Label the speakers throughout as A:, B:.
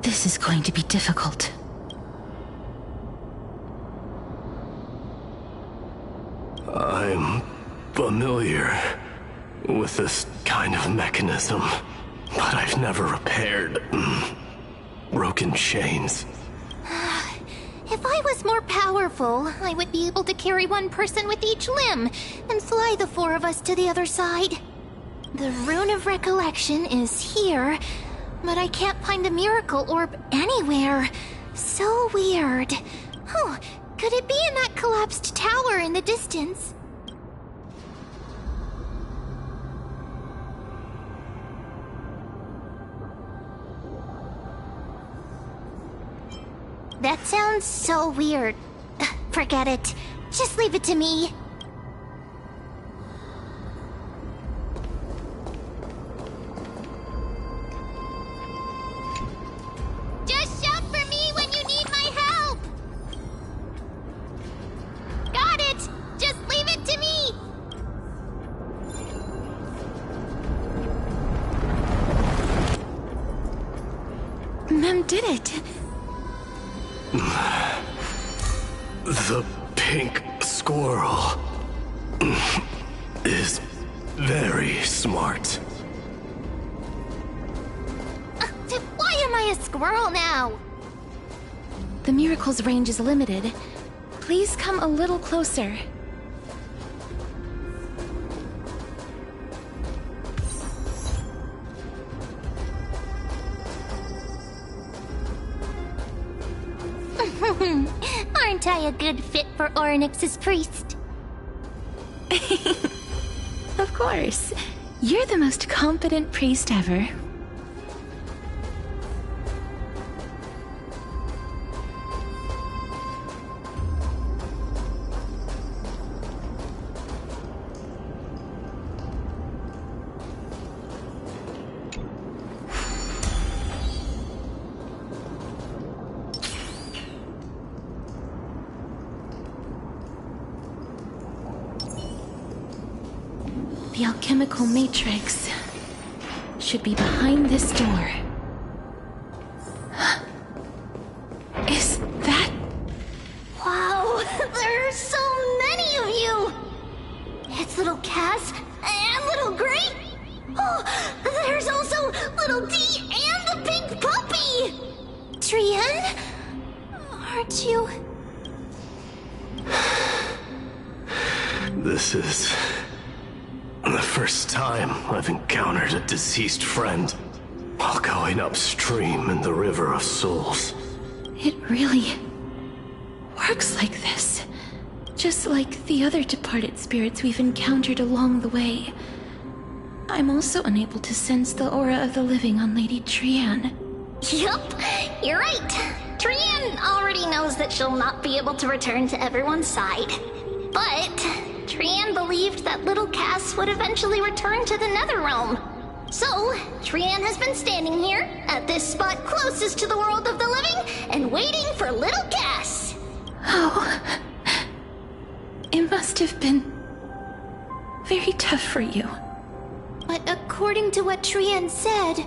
A: This is going to be difficult.
B: I'm familiar with this kind of mechanism, but I've never repaired broken chains.
C: If I was more powerful, I would be able to carry one person with each limb and fly the four of us to the other side. The Rune of Recollection is here, but I can't find the miracle orb anywhere. So weird. Oh, could it be in that collapsed tower in the distance? That sounds so weird. Forget it. Just leave it to me. Just shout for me when you need my help! Got it! Just leave it to me!
A: Mem did it!
B: The pink squirrel is very smart.
C: Why am I a squirrel now?
A: The miracle's range is limited. Please come a little closer.
C: Aren't I a good fit for Orynyx's priest?
A: Of course. You're the most competent priest ever. The alchemical matrix should be behind this door. Is that...
C: Wow, there are so many of you! It's little Cass and little Grape. Oh, there's also little D and the pink puppy! Trian? Aren't you...
B: This is the first time I've encountered a deceased friend while going upstream in the River of Souls.
A: It really works like this. Just like the other departed spirits we've encountered along the way. I'm also unable to sense the aura of the living on Lady Trian.
C: Yup, you're right. Trian already knows that she'll not be able to return to everyone's side. But Trian believed that little Cass would eventually return to the Netherrealm. So, Trian has been standing here, at this spot closest to the world of the living, and waiting for little Cass.
A: Oh, it must have been very tough for you.
C: But according to what Trian said,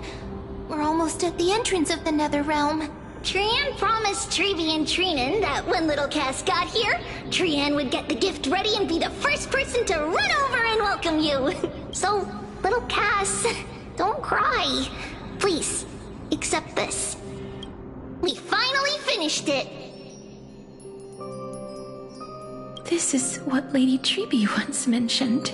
C: we're almost at the entrance of the Netherrealm. Trian promised Trevi and Trinan that when little Cass got here, Trian would get the gift ready and be the first person to run over and welcome you. So, little Cass, don't cry. Please, accept this. We finally finished it.
A: This is what Lady Trevi once mentioned.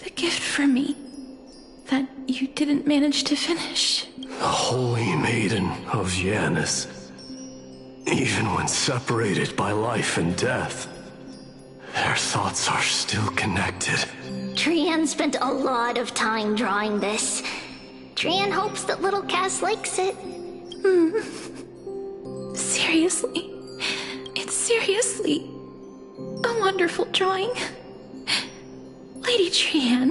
A: The gift for me that you didn't manage to finish.
B: The Holy Maiden of Janus. Even when separated by life and death, their thoughts are still connected.
C: Trian spent a lot of time drawing this. Trian hopes that little Cass likes it.
A: Seriously? It's seriously a wonderful drawing. Lady Trian.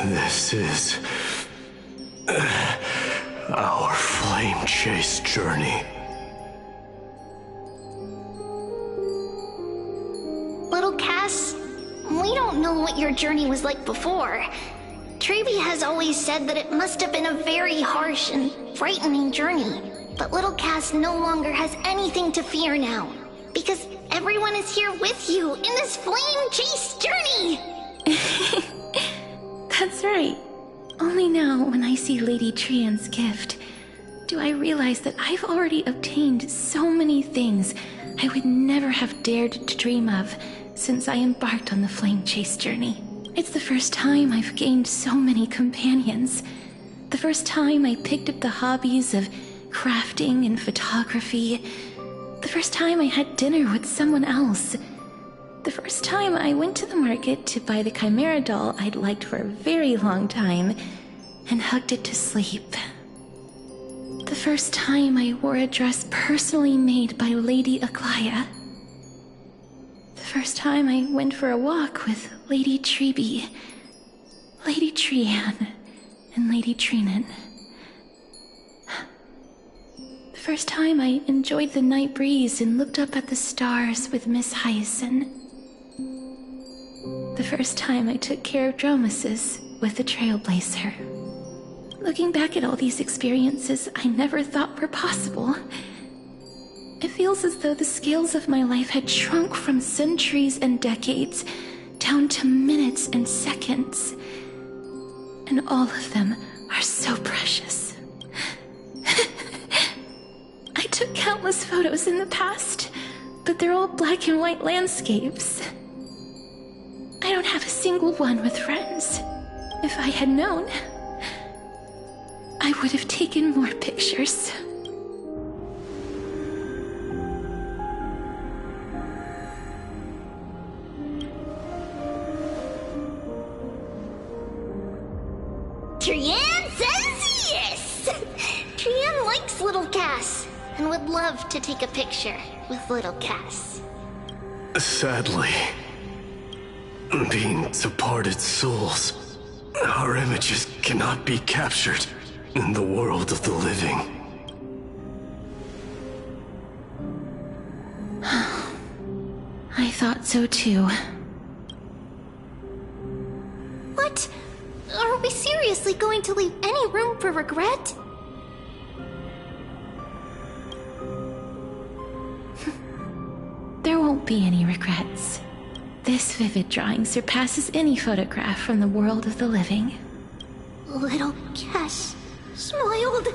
B: This is our flame chase journey.
C: Little Cass, we don't know what your journey was like before. Trevi has always said that it must have been a very harsh and frightening journey. But little Cass no longer has anything to fear now. Because everyone is here with you in this flame chase journey!
A: That's right. Only now, when I see Lady Trian's gift, do I realize that I've already obtained so many things I would never have dared to dream of since I embarked on the flame chase journey. It's the first time I've gained so many companions. The first time I picked up the hobbies of crafting and photography. The first time I had dinner with someone else. The first time I went to the market to buy the Chimera doll I'd liked for a very long time and hugged it to sleep. The first time I wore a dress personally made by Lady Aglaya. The first time I went for a walk with Lady Trebi, Lady Trian, and Lady Trinan. The first time I enjoyed the night breeze and looked up at the stars with Miss Hyacin. The first time I took care of Dromesis with the Trailblazer. Looking back at all these experiences I never thought were possible, it feels as though the scales of my life had shrunk from centuries and decades down to minutes and seconds. And all of them are so precious. I took countless photos in the past, but they're all black and white landscapes. I don't have a single one with friends. If I had known, I would have taken more pictures.
C: Trian says yes! Trian likes little Cass and would love to take a picture with little Cass.
B: Sadly, being departed souls, our images cannot be captured in the world of the living.
A: I thought so too.
C: What? Are we seriously going to leave any room for regret?
A: There won't be any regrets. This vivid drawing surpasses any photograph from the world of the living.
C: Little Cass smiled.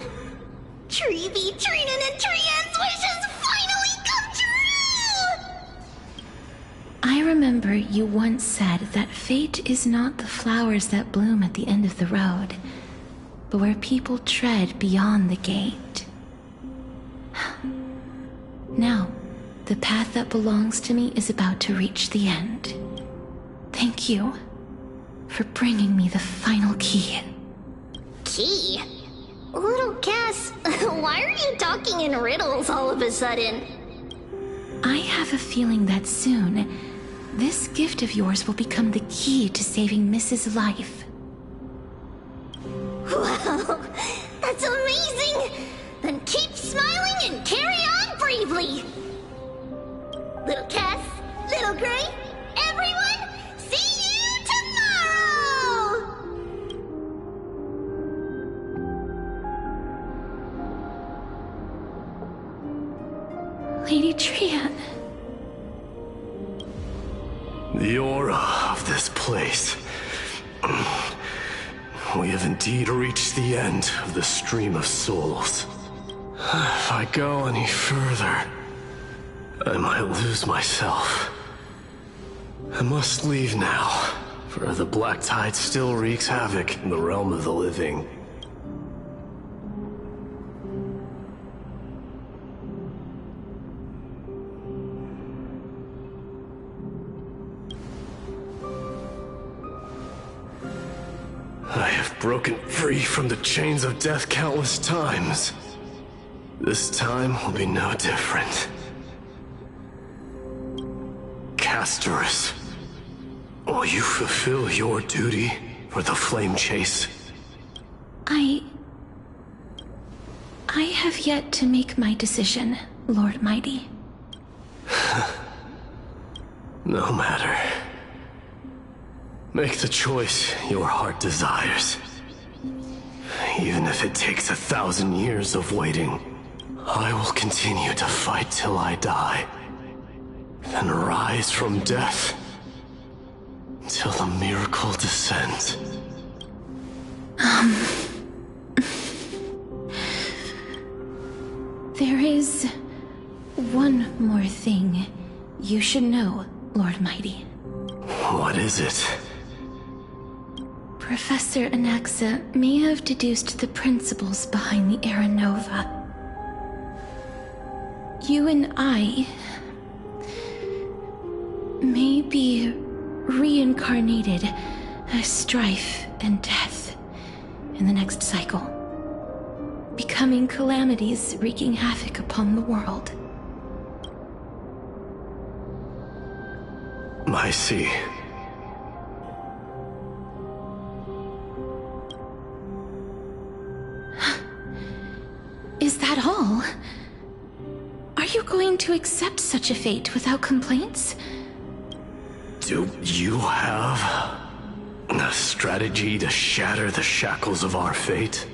C: Trevi, Trinan, and Trian's wishes finally come true!
A: I remember you once said that fate is not the flowers that bloom at the end of the road, but where people tread beyond the gate. Now, the path that belongs to me is about to reach the end. Thank you for bringing me the final key.
C: Key? Little Cass, why are you talking in riddles all of a sudden?
A: I have a feeling that soon, this gift of yours will become the key to saving Mrs. Life.
C: Wow, that's amazing! Then keep smiling and carry on bravely! Little Cass, Little Gray, everyone, see you tomorrow!
A: Lady Trian.
B: The aura of this place. We have indeed reached the end of the stream of souls. If I go any further, I might lose myself. I must leave now, for the black tide still wreaks havoc in the realm of the living. I have broken free from the chains of death countless times. This time will be no different. Castorice. Will you fulfill your duty for the flame chase?
A: I have yet to make my decision, Lord Mighty.
B: No matter. Make the choice your heart desires. Even if it takes 1,000 years of waiting, I will continue to fight till I die. Then rise from death till the miracle descends.
A: There is one more thing you should know, Lord Mighty.
B: What is it?
A: Professor Anaxa may have deduced the principles behind the Era Nova. You and I may be reincarnated as strife and death in the next cycle, becoming calamities wreaking havoc upon the world.
B: I see.
A: Is that all? Are you going to accept such a fate without complaints?
B: Do you have a strategy to shatter the shackles of our fate?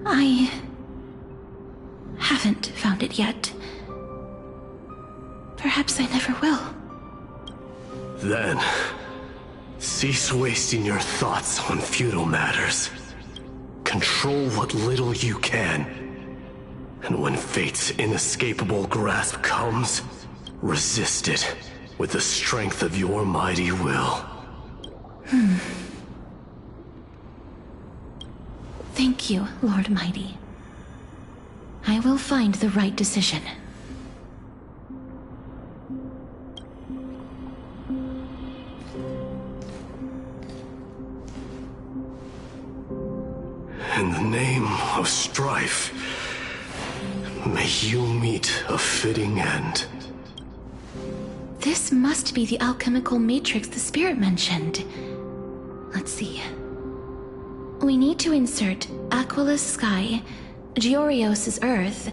A: I haven't found it yet. Perhaps I never will.
B: Then, cease wasting your thoughts on futile matters. Control what little you can. And when fate's inescapable grasp comes, resist it with the strength of your mighty will.
A: Thank you, Lord Mighty. I will find the right decision.
B: In the name of strife, may you meet a fitting end.
A: This must be the alchemical matrix the spirit mentioned. Let's see. We need to insert Aquila's sky, Giorios' earth,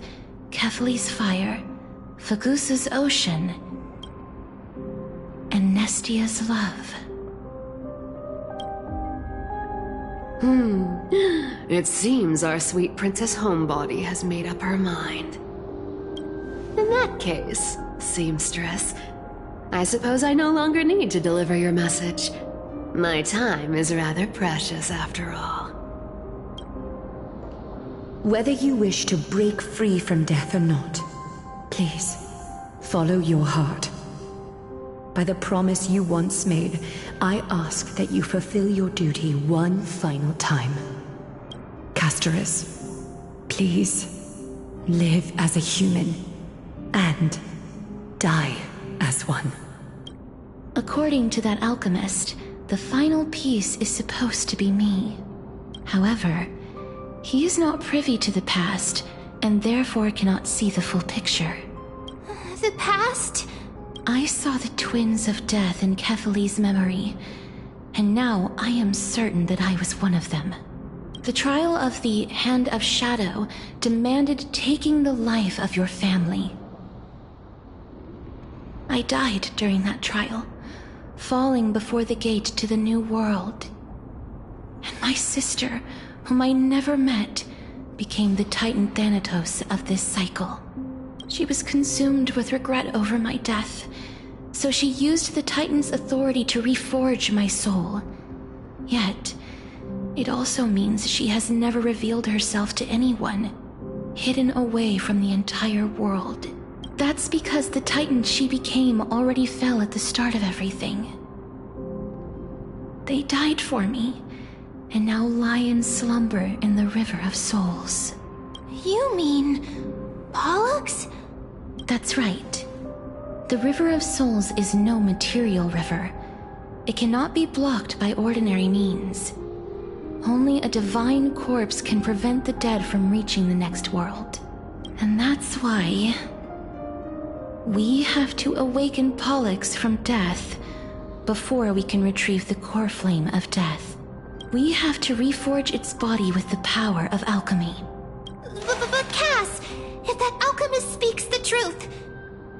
A: Kethali's fire, Fagusa's ocean, and Nestia's love.
D: It seems our sweet Princess Homebody has made up her mind. In that case, seamstress, I suppose I no longer need to deliver your message. My time is rather precious after all.
E: Whether you wish to break free from death or not, please, follow your heart. By the promise you once made, I ask that you fulfill your duty one final time. Castorice, please, live as a human, and die as one.
A: According to that alchemist, the final piece is supposed to be me. However, he is not privy to the past, and therefore cannot see the full picture.
C: The past?
A: I saw the twins of death in Kethali's memory, and now I am certain that I was one of them. The trial of the Hand of Shadow demanded taking the life of your family. I died during that trial, falling before the gate to the new world. And my sister, whom I never met, became the Titan Thanatos of this cycle. She was consumed with regret over my death, so she used the Titan's authority to reforge my soul. Yet, it also means she has never revealed herself to anyone, hidden away from the entire world. That's because the Titan she became already fell at the start of everything. They died for me, and now lie in slumber in the River of Souls.
C: You mean Pollux?
A: That's right. The River of Souls is no material river. It cannot be blocked by ordinary means. Only a divine corpse can prevent the dead from reaching the next world. And that's why We have to awaken Pollux from death before we can retrieve the core flame of death. We have to reforge its body with the power of alchemy.
C: But Cass, if that alchemist speaks the truth,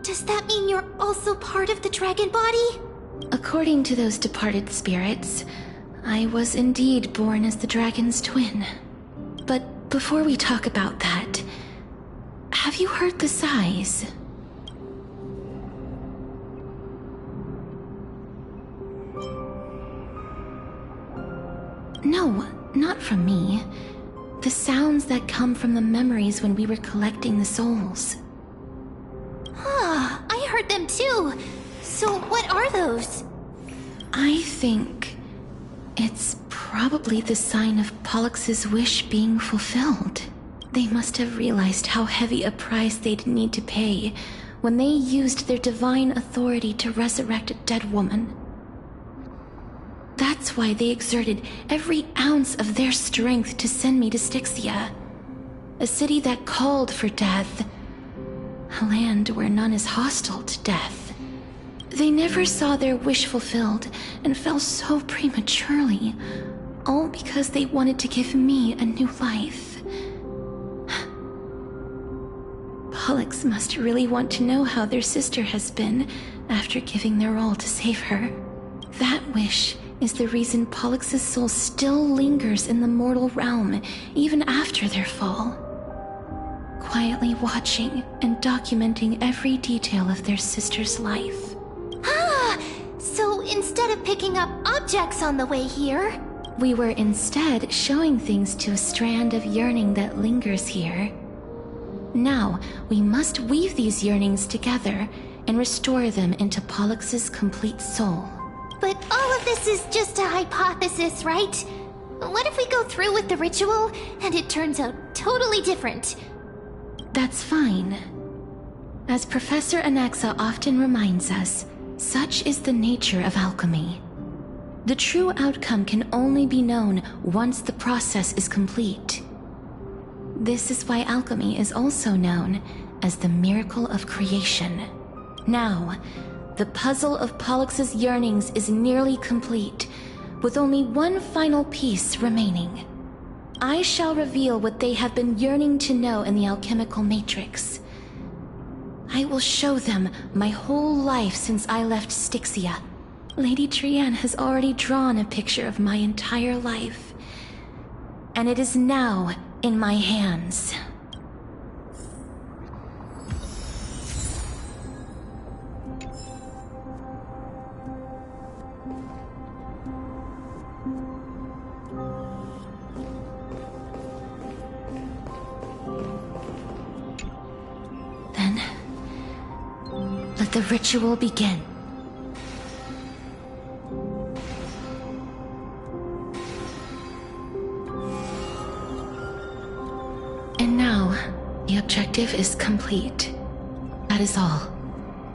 C: does that mean you're also part of the dragon body?
A: According to those departed spirits, I was indeed born as the dragon's twin. But before we talk about that, have you heard the sighs? No, not from me. The sounds that come from the memories when we were collecting the souls.
C: I heard them too. So what are those?
A: I think it's probably the sign of Pollux's wish being fulfilled. They must have realized how heavy a price they'd need to pay when they used their divine authority to resurrect a dead woman. That's why they exerted every ounce of their strength to send me to Styxia, a city that called for death, a land where none is hostile to death. They never saw their wish fulfilled and fell so prematurely, all because they wanted to give me a new life. Pollux must really want to know how their sister has been after giving their all to save her. That wish is the reason Pollux's soul still lingers in the mortal realm even after their fall, quietly watching and documenting every detail of their sister's life.
C: So instead of picking up objects on the way here,
A: We were instead showing things to a strand of yearning that lingers here. Now, we must weave these yearnings together and restore them into Pollux's complete soul.
C: but all of this is just a hypothesis, right? What if we go through with the ritual and it turns out totally different?
A: That's fine. As Professor Anaxa often reminds us, such is the nature of alchemy. The true outcome can only be known once the process is complete. This is why alchemy is also known as the miracle of creation. Now, the puzzle of Pollux's yearnings is nearly complete, with only one final piece remaining. I shall reveal what they have been yearning to know in the alchemical matrix. I will show them my whole life since I left Styxia. Lady Trianne has already drawn a picture of my entire life, and it is now in my hands. Then, let the ritual begin. And now, the objective is complete. That is all.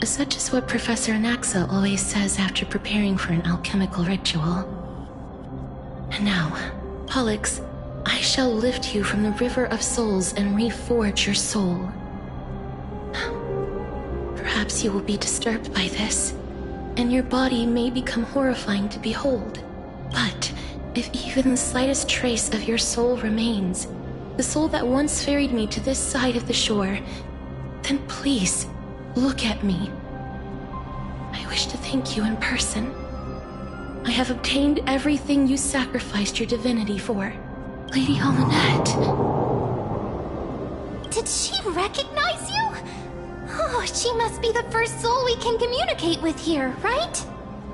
A: Such is what Professor Anaxa always says after preparing for an alchemical ritual. And now, Pollux, I shall lift you from the river of souls and reforge your soul. Perhaps you will be disturbed by this, and your body may become horrifying to behold. But if even the slightest trace of your soul remains, the soul that once ferried me to this side of the shore, then please, look at me. I wish to thank you in person. I have obtained everything you sacrificed your divinity for. Lady Alanette.
C: Did she recognize you? Oh, she must be the first soul we can communicate with here, right?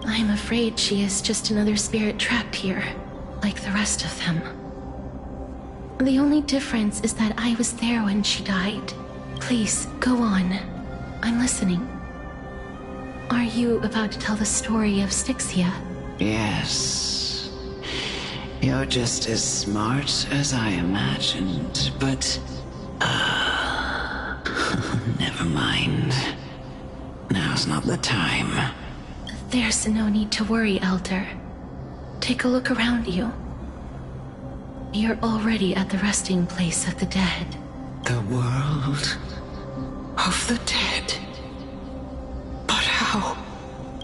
A: I'm afraid she is just another spirit trapped here, like the rest of them. The only difference is that I was there when she died. Please, go on. I'm listening. Are you about to tell the story of Styxia?
F: Yes. You're just as smart as I imagined, but... never mind. Now's not the time.
A: There's no need to worry, Elder. Take a look around you. You're already at the resting place of the dead.
F: The world of the dead.
A: No.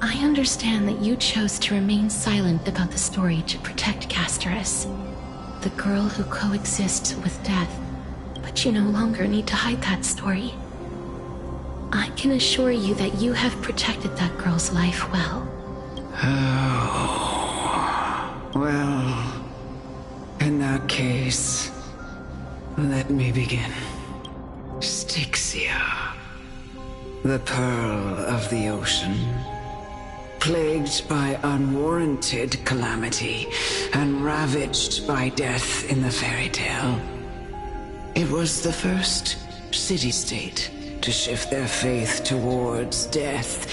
A: I understand that you chose to remain silent about the story to protect Castorice, the girl who coexists with death, but you no longer need to hide that story. I can assure you that you have protected that girl's life well.
F: Oh, well, in that case, let me begin. Styxia, the pearl of the ocean, plagued by unwarranted calamity and ravaged by death in the fairy tale. It was the first city-state to shift their faith towards death,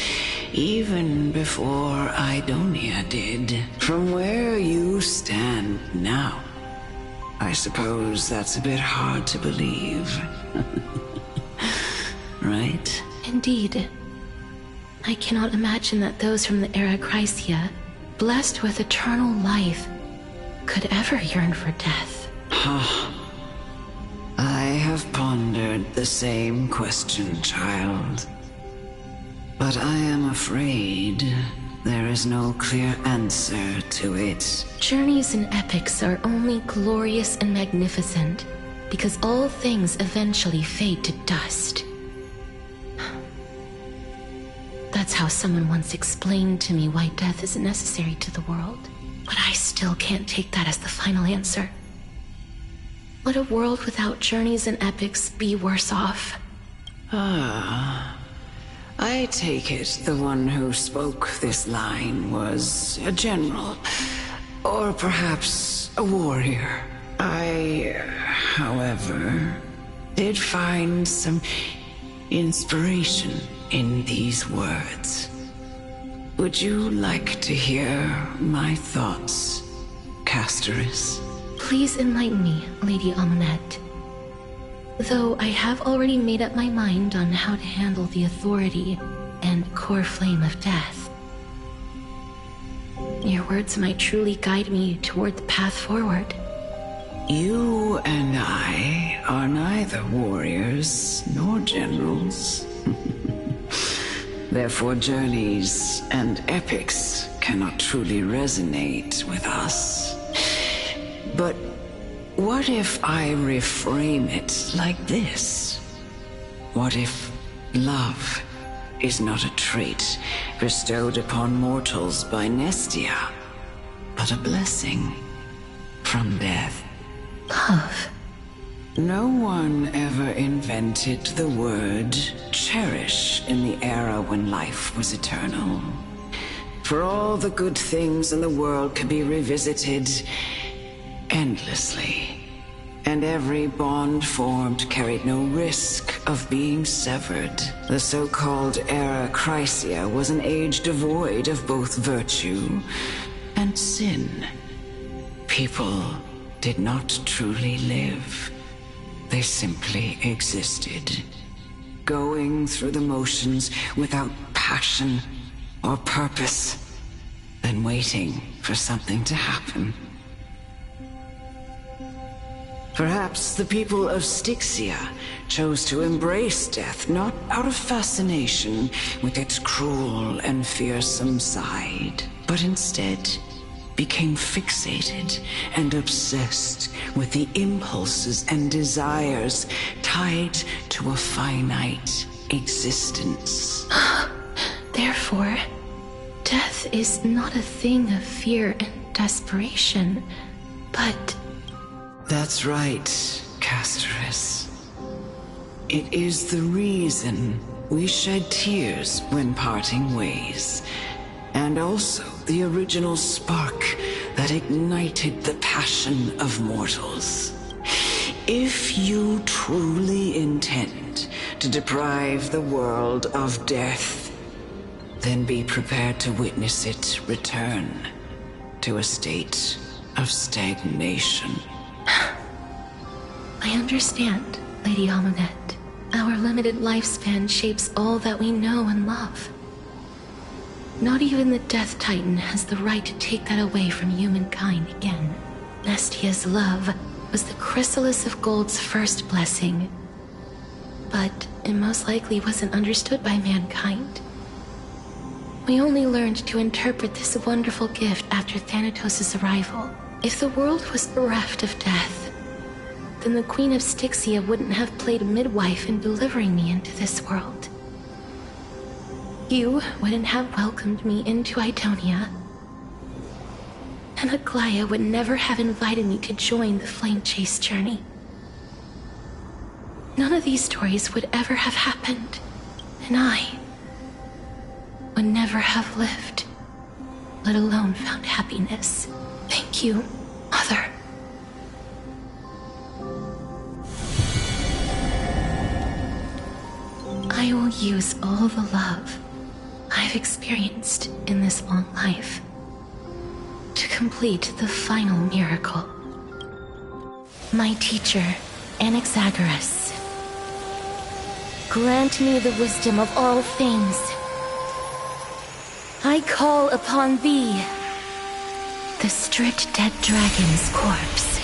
F: even before Idonia did. From where you stand now, I suppose that's a bit hard to believe. Right?
A: Indeed. I cannot imagine that those from the Era Chrysia, blessed with eternal life, could ever yearn for death.
F: I have pondered the same question, child. But I am afraid there is no clear answer to it.
A: Journeys and epics are only glorious and magnificent because all things eventually fade to dust. That's how someone once explained to me why death is necessary to the world. But I still can't take that as the final answer. Would a world without journeys and epics be worse off?
F: I take it the one who spoke this line was a general, or perhaps a warrior. I, however, did find some inspiration in these words. Would you like to hear my thoughts, Castorice?
A: Please enlighten me, Lady Amunet. Though I have already made up my mind on how to handle the authority and core flame of death. Your words might truly guide me toward the path forward.
F: You and I are neither warriors nor generals. Therefore, journeys and epics cannot truly resonate with us. But what if I reframe it like this? What if love is not a trait bestowed upon mortals by Nestia, but a blessing from death?
A: Love.
F: No one ever invented the word cherish in the era when life was eternal. For all the good things in the world could be revisited endlessly, and every bond formed carried no risk of being severed. The so-called Era Chrysia was an age devoid of both virtue and sin. People did not truly live. They simply existed, going through the motions without passion or purpose, then waiting for something to happen. Perhaps the people of Styxia chose to embrace death not out of fascination with its cruel and fearsome side, but instead became fixated and obsessed with the impulses and desires tied to a finite existence.
A: Therefore, death is not a thing of fear and desperation, but...
F: That's right, Castorice. It is the reason we shed tears when parting ways, and also the original spark that ignited the passion of mortals. If you truly intend to deprive the world of death, then be prepared to witness it return to a state of stagnation.
A: I understand, Lady Amunet. Our limited lifespan shapes all that we know and love. Not even the Death Titan has the right to take that away from humankind again. Nestia's love was the chrysalis of gold's first blessing, but it most likely wasn't understood by mankind. We only learned to interpret this wonderful gift after Thanatos' arrival. If the world was bereft of death, then the Queen of Styxia wouldn't have played midwife in delivering me into this world. You wouldn't have welcomed me into Idonia, and Aglaia would never have invited me to join the Flame Chase journey. None of these stories would ever have happened, and I would never have lived, let alone found happiness. Thank you, Mother. I will use all the love I've experienced in this long life to complete the final miracle. My teacher, Anaxagoras, grant me the wisdom of all things. I call upon thee, the stripped dead dragon's corpse.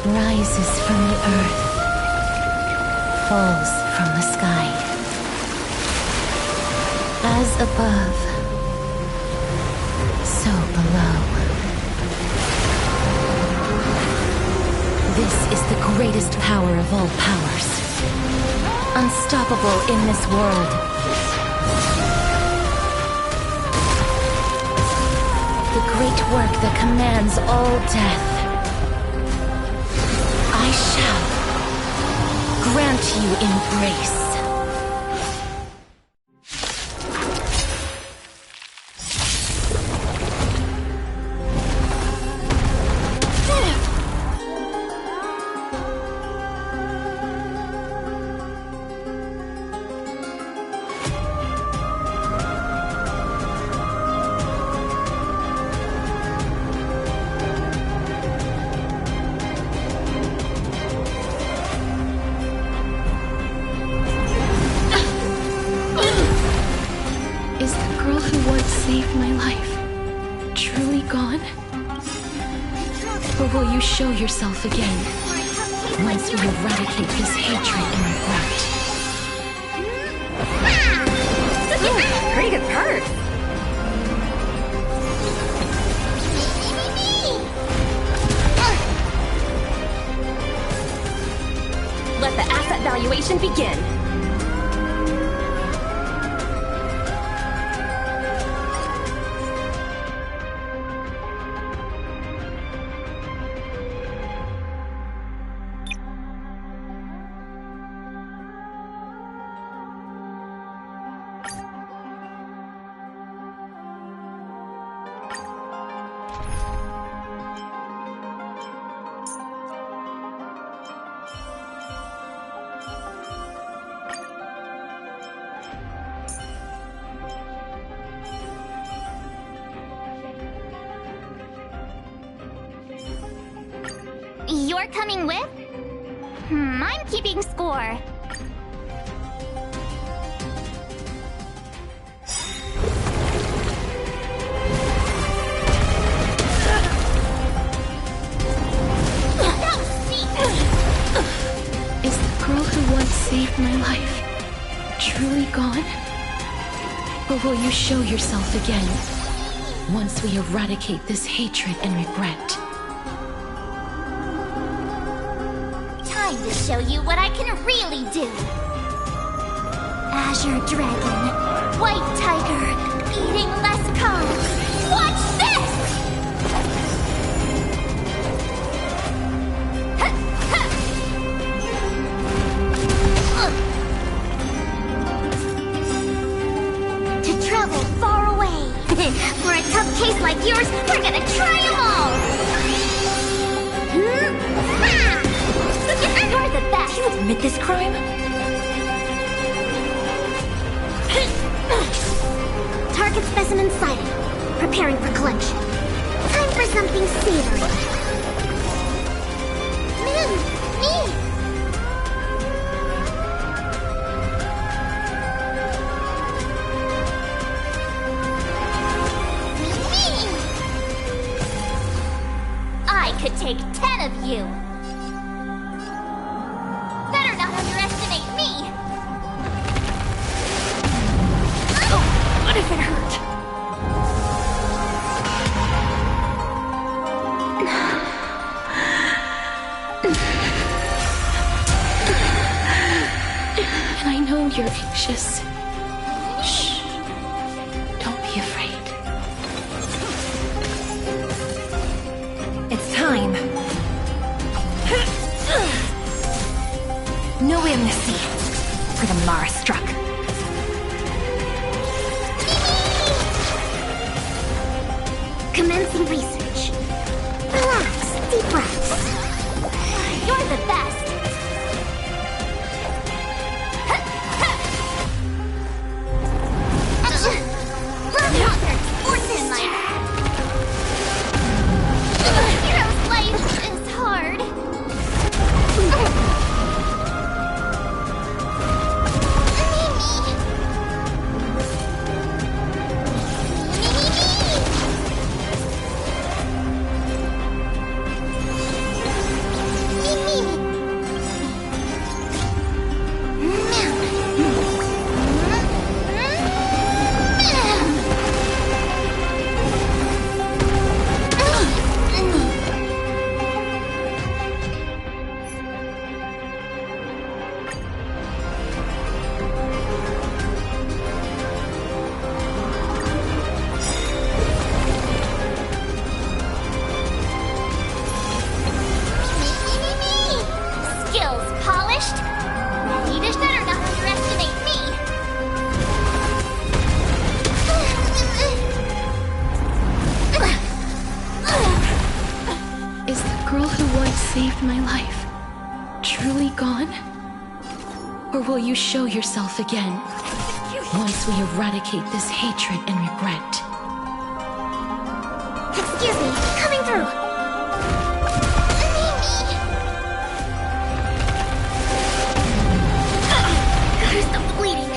A: Rises from the earth, falls from the sky. As above, so below. This is the greatest power of all powers. Unstoppable in this world. The great work that commands all death. I shall grant you embrace. Show yourself again, once we eradicate this hatred and regret.
D: Pretty good perk. Let the asset valuation begin.
C: You're coming with? I'm keeping score.
A: Is the girl who once saved my life truly gone? Or will you show yourself again, once we eradicate this hatred and regret?
C: To show you what I can really do. Azure Dragon, White Tiger, eating less carbs. Watch this! To travel far away. For a tough case like yours, we're gonna try them all! You're the best!
A: You admit this crime?
C: Target specimen sighted. Preparing for collection. Time for something savory. Me! I could take 10 of you. Better not underestimate me.
A: Oh, what if it hurt? And I know you're anxious. Shh. Don't be afraid.
C: It's time. No amnesty for the Mara struck. Commencing research. Relax, deep breaths. You're the best. Fortune life. Hero's life is hard.
A: Saved my life. Truly gone? Or will you show yourself again? Once we eradicate this hatred and regret.
C: Excuse me, coming through. Gotta stop the bleeding.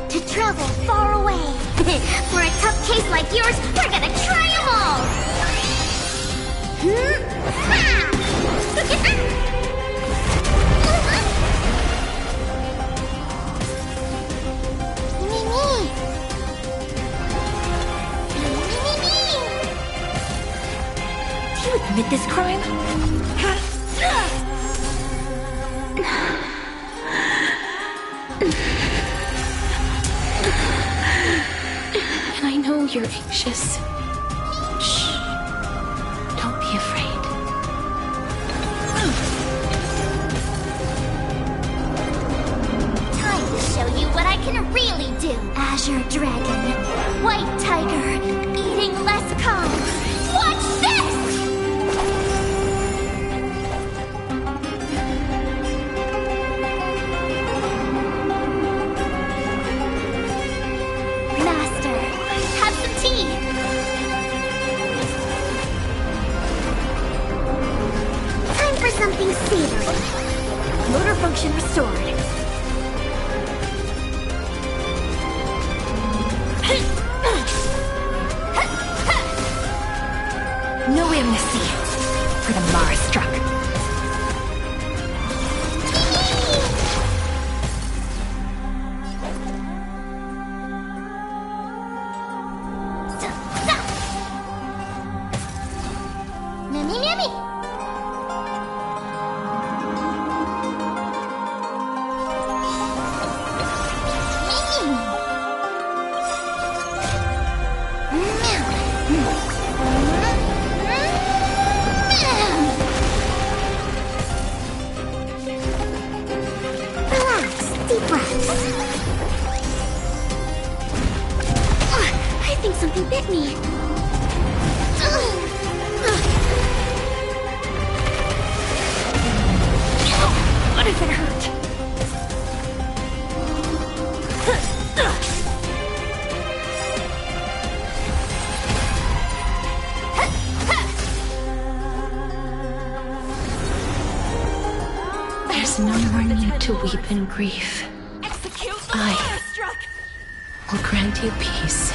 C: To travel far away. For a tough case like yours, we're gonna try them all! Do you admit this crime?
A: And I know you're anxious. Shh. Don't be afraid.
C: Time to show you what I can really do. Azure Dragon, White Tiger, eating less calm. Watch this! Master, have some tea. Time for something savory. Motor function restored. No amnesty for the Mara struck. Mammy. Relax, deep breaths. I think something bit me.
A: What if it hurt? There's no more need to weep in grief. I will grant you peace.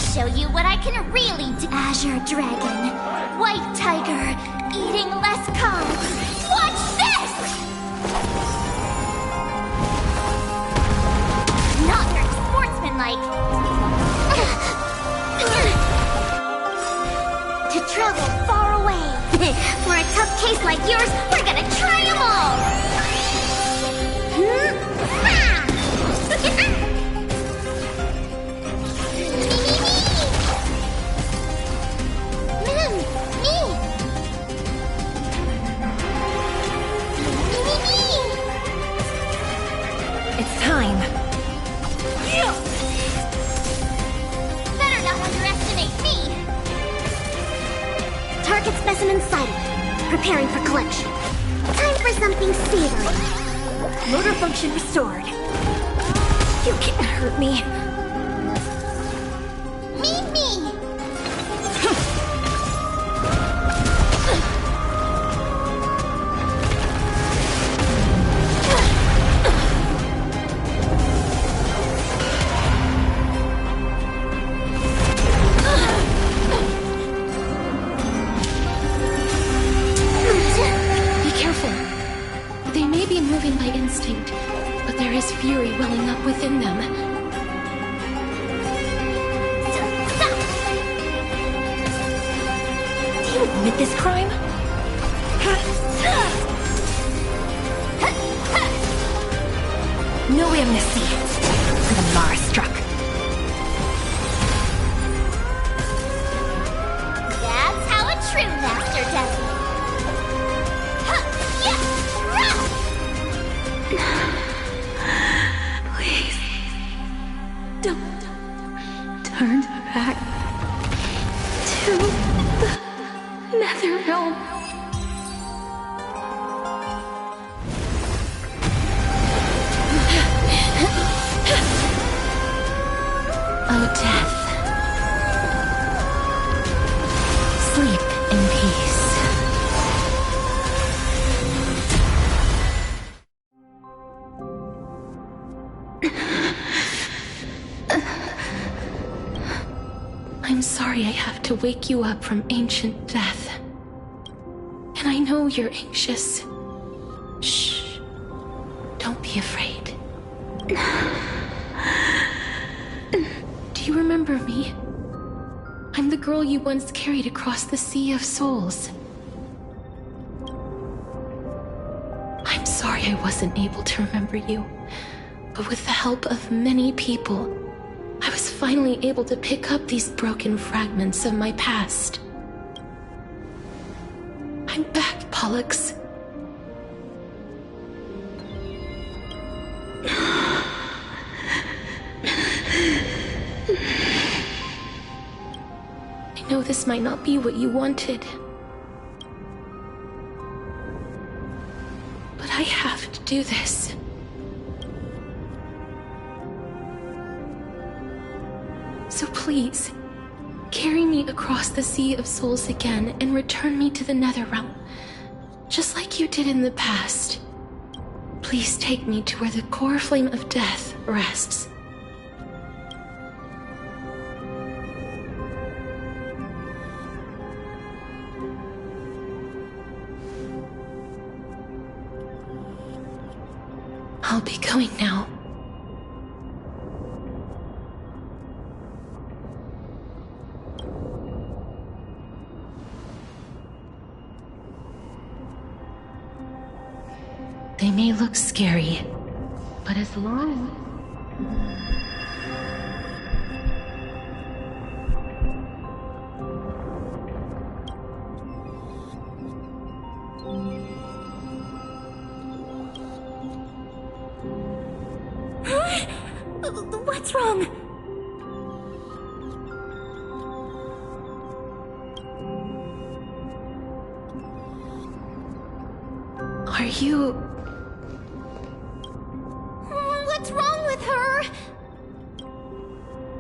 C: show you what I can really do. Azure Dragon, White Tiger, eating less carbs. Watch this! Not very sportsmanlike. To travel far away. For a tough case like yours, we're gonna try them all!
E: It's time.
C: Better not underestimate me! Target specimen sighted. Preparing for collection. Time for something savory.
E: Motor function restored. You can't hurt me.
C: Me!
A: Be careful. They may be moving by instinct, but there is fury welling up within them.
E: Do you admit this crime? No amnesty for the Mara struck.
C: That's how a true master does it.
A: Please, don't turn back to the Nether Realm. Oh, death. Sleep in peace. I'm sorry I have to wake you up from ancient death. And I know you're anxious. Shh. Don't be afraid. Do you remember me? I'm the girl you once carried across the Sea of Souls. I'm sorry I wasn't able to remember you, but with the help of many people, I was finally able to pick up these broken fragments of my past. I'm back, Pollux. I know this might not be what you wanted, but I have to do this. So please, carry me across the Sea of Souls again and return me to the Netherrealm, just like you did in the past. Please take me to where the core flame of death rests. I'll be going now. They may look scary, but as long...
E: What's wrong?
A: Are you...
C: What's wrong with her?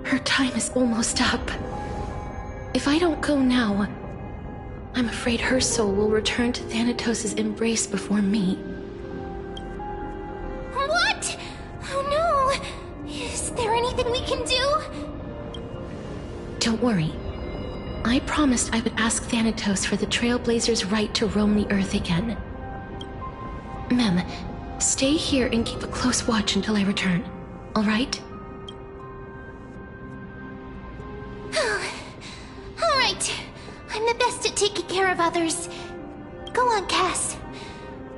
A: Her time is almost up. If I don't go now, I'm afraid her soul will return to Thanatos' embrace before me.
C: What? Oh no! Is there anything we can do?
A: Don't worry. I promised I would ask Thanatos for the Trailblazers' right to roam the Earth again. Mem, stay here and keep a close watch until I return, all right?
C: All right. I'm the best at taking care of others. Go on, Cass.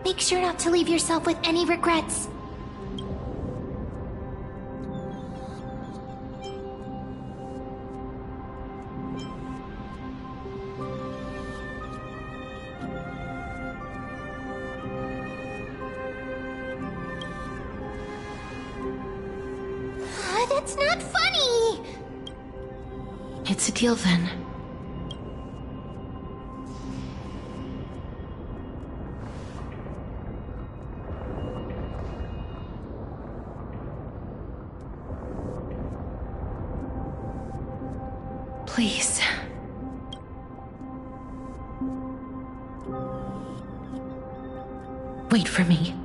C: Make sure not to leave yourself with any regrets. That's not funny!
A: It's a deal then. Please. Wait for me.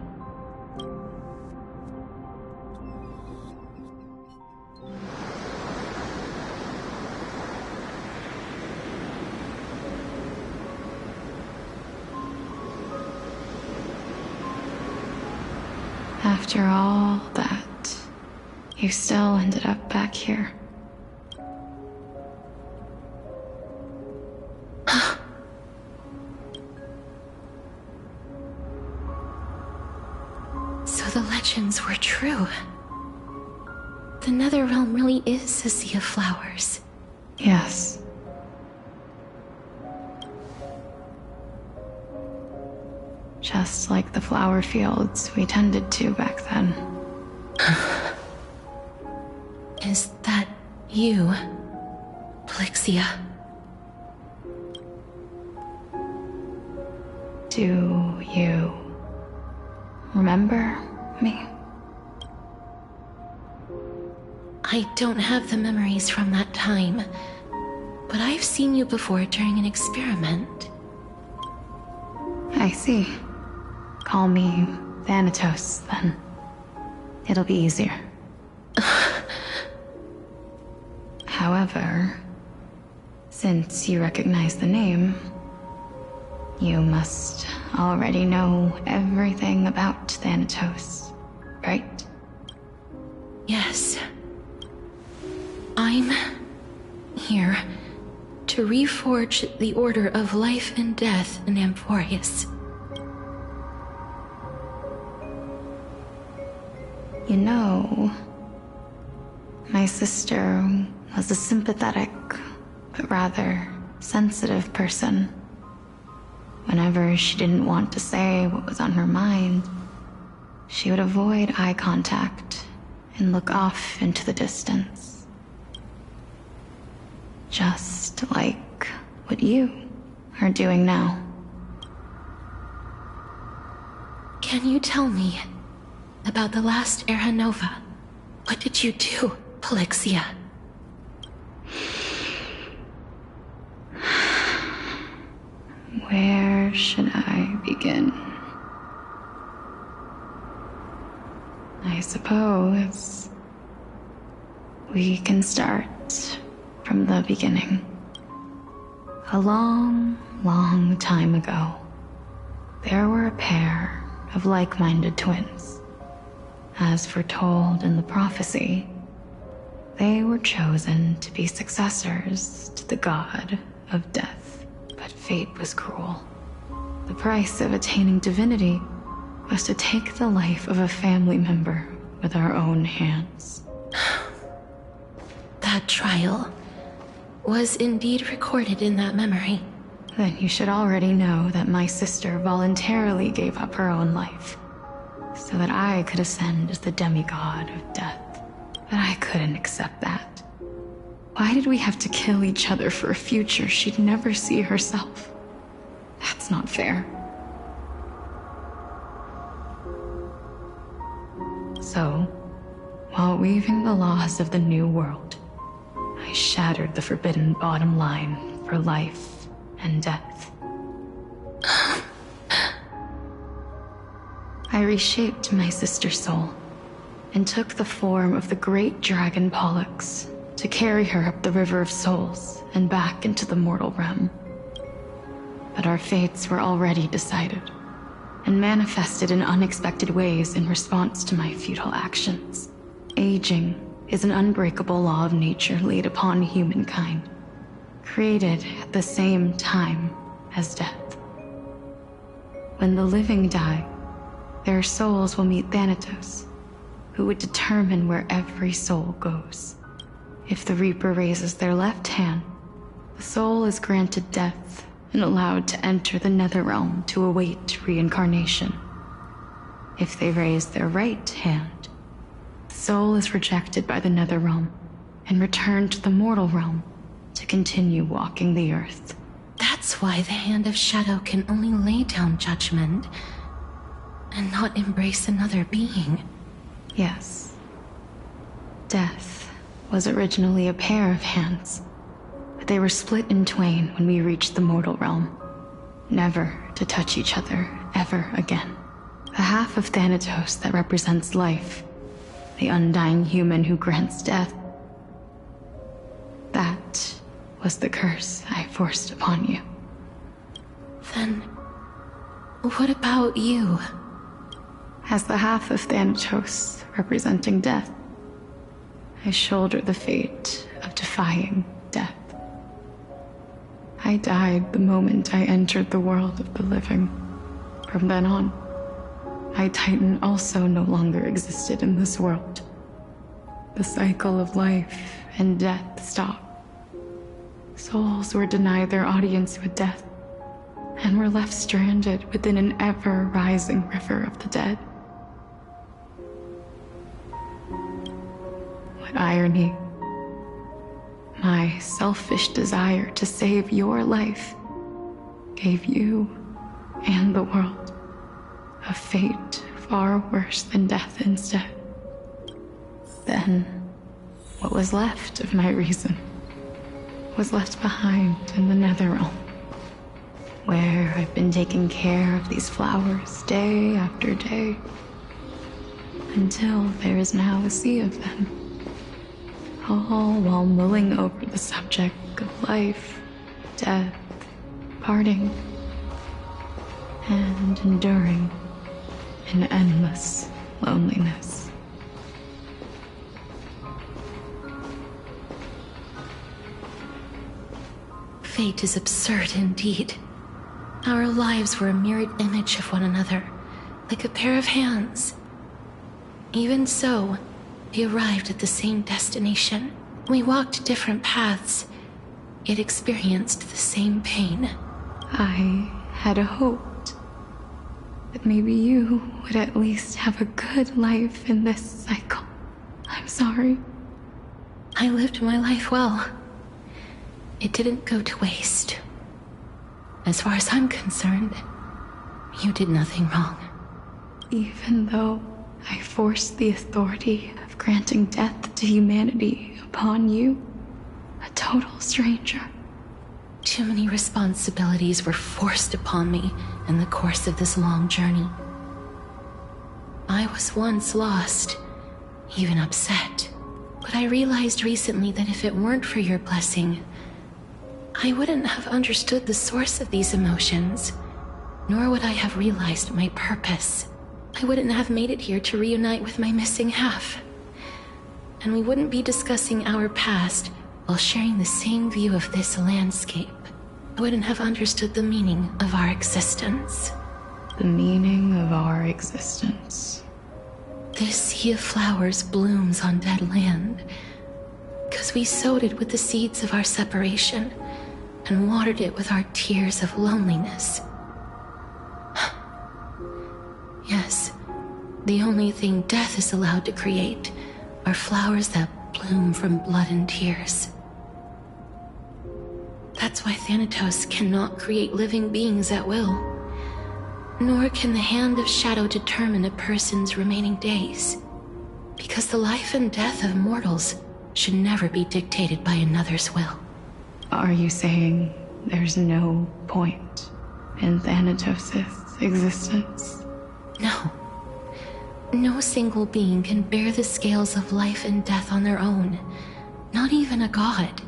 G: After all that, you still ended up back here.
A: So the legends were true. The Netherrealm really is a sea of flowers.
G: Yes. Just like the flower fields we tended to back then.
A: Is that you, Plixia?
G: Do you remember me?
A: I don't have the memories from that time, but I've seen you before during an experiment.
G: I see. Call me Thanatos, then. It'll be easier. However, since you recognize the name, you must already know everything about Thanatos, right?
A: Yes. I'm here to reforge the order of life and death in Amphoreus.
G: You know, my sister was a sympathetic, but rather sensitive person. Whenever she didn't want to say what was on her mind, she would avoid eye contact and look off into the distance. Just like what you are doing now.
A: Can you tell me about the last Era Nova? What did you do, Plixia?
G: Where should I begin? I suppose we can start from the beginning. A long, long time ago, there were a pair of like-minded twins. As foretold in the prophecy, they were chosen to be successors to the god of death. But fate was cruel. The price of attaining divinity was to take the life of a family member with our own hands.
A: That trial was indeed recorded in that memory.
G: Then you should already know that my sister voluntarily gave up her own life, so that I could ascend as the demigod of death. But I couldn't accept that. Why did we have to kill each other for a future she'd never see herself? That's not fair. So, while weaving the laws of the new world, I shattered the forbidden bottom line for life and death. I reshaped my sister's soul and took the form of the great dragon Pollux to carry her up the River of Souls and back into the mortal realm. But our fates were already decided, and manifested in unexpected ways in response to my futile actions. Aging is an unbreakable law of nature laid upon humankind, created at the same time as death. When the living die, their souls will meet Thanatos, who would determine where every soul goes. If the Reaper raises their left hand, the soul is granted death and allowed to enter the Netherrealm to await reincarnation. If they raise their right hand, the soul is rejected by the Netherrealm and returned to the mortal realm to continue walking the earth.
A: That's why the Hand of Shadow can only lay down judgment and not embrace another being.
G: Yes. Death was originally a pair of hands, but they were split in twain when we reached the mortal realm, never to touch each other ever again. The half of Thanatos that represents life, the undying human who grants death, that was the curse I forced upon you.
A: Then, what about you?
G: As the half of Thanatos representing death, I shoulder the fate of defying death. I died the moment I entered the world of the living. From then on, my Titan also no longer existed in this world. The cycle of life and death stopped. Souls were denied their audience with death, and were left stranded within an ever-rising river of the dead. What irony. My selfish desire to save your life gave you and the world a fate far worse than death instead. Then, what was left of my reason was left behind in the Netherrealm, where I've been taking care of these flowers day after day, until there is now a sea of them, all while mulling over the subject of life, death, parting, and enduring an endless loneliness.
A: Fate is absurd indeed. Our lives were a mirrored image of one another, like a pair of hands. Even so, we arrived at the same destination. We walked different paths, yet experienced the same pain.
G: I had hoped that maybe you would at least have a good life in this cycle. I'm sorry.
A: I lived my life well. It didn't go to waste. As far as I'm concerned, you did nothing wrong.
G: Even though I forced the authority of granting death to humanity upon you, a total stranger.
A: Too many responsibilities were forced upon me in the course of this long journey. I was once lost, even upset. But I realized recently that if it weren't for your blessing, I wouldn't have understood the source of these emotions, nor would I have realized my purpose. I wouldn't have made it here to reunite with my missing half. And we wouldn't be discussing our past while sharing the same view of this landscape. I wouldn't have understood the meaning of our existence.
G: The meaning of our existence.
A: This sea of flowers blooms on dead land, because we sowed it with the seeds of our separation, and watered it with our tears of loneliness. Yes, the only thing death is allowed to create are flowers that bloom from blood and tears. That's why Thanatos cannot create living beings at will, nor can the Hand of Shadow determine a person's remaining days, because the life and death of mortals should never be dictated by another's will.
G: Are you saying there's no point in Thanatos' existence?
A: No. No single being can bear the scales of life and death on their own, Not even a god.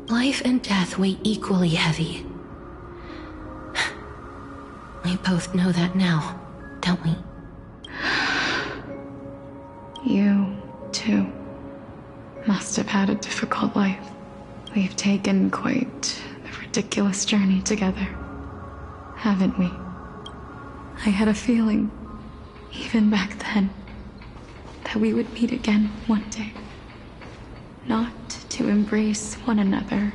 A: Life and death weigh equally heavy. We both know that now, don't we?
G: You, too, must have had a difficult life. We've taken quite a ridiculous journey together, haven't we? I had a feeling, even back then, that we would meet again one day. Not to embrace one another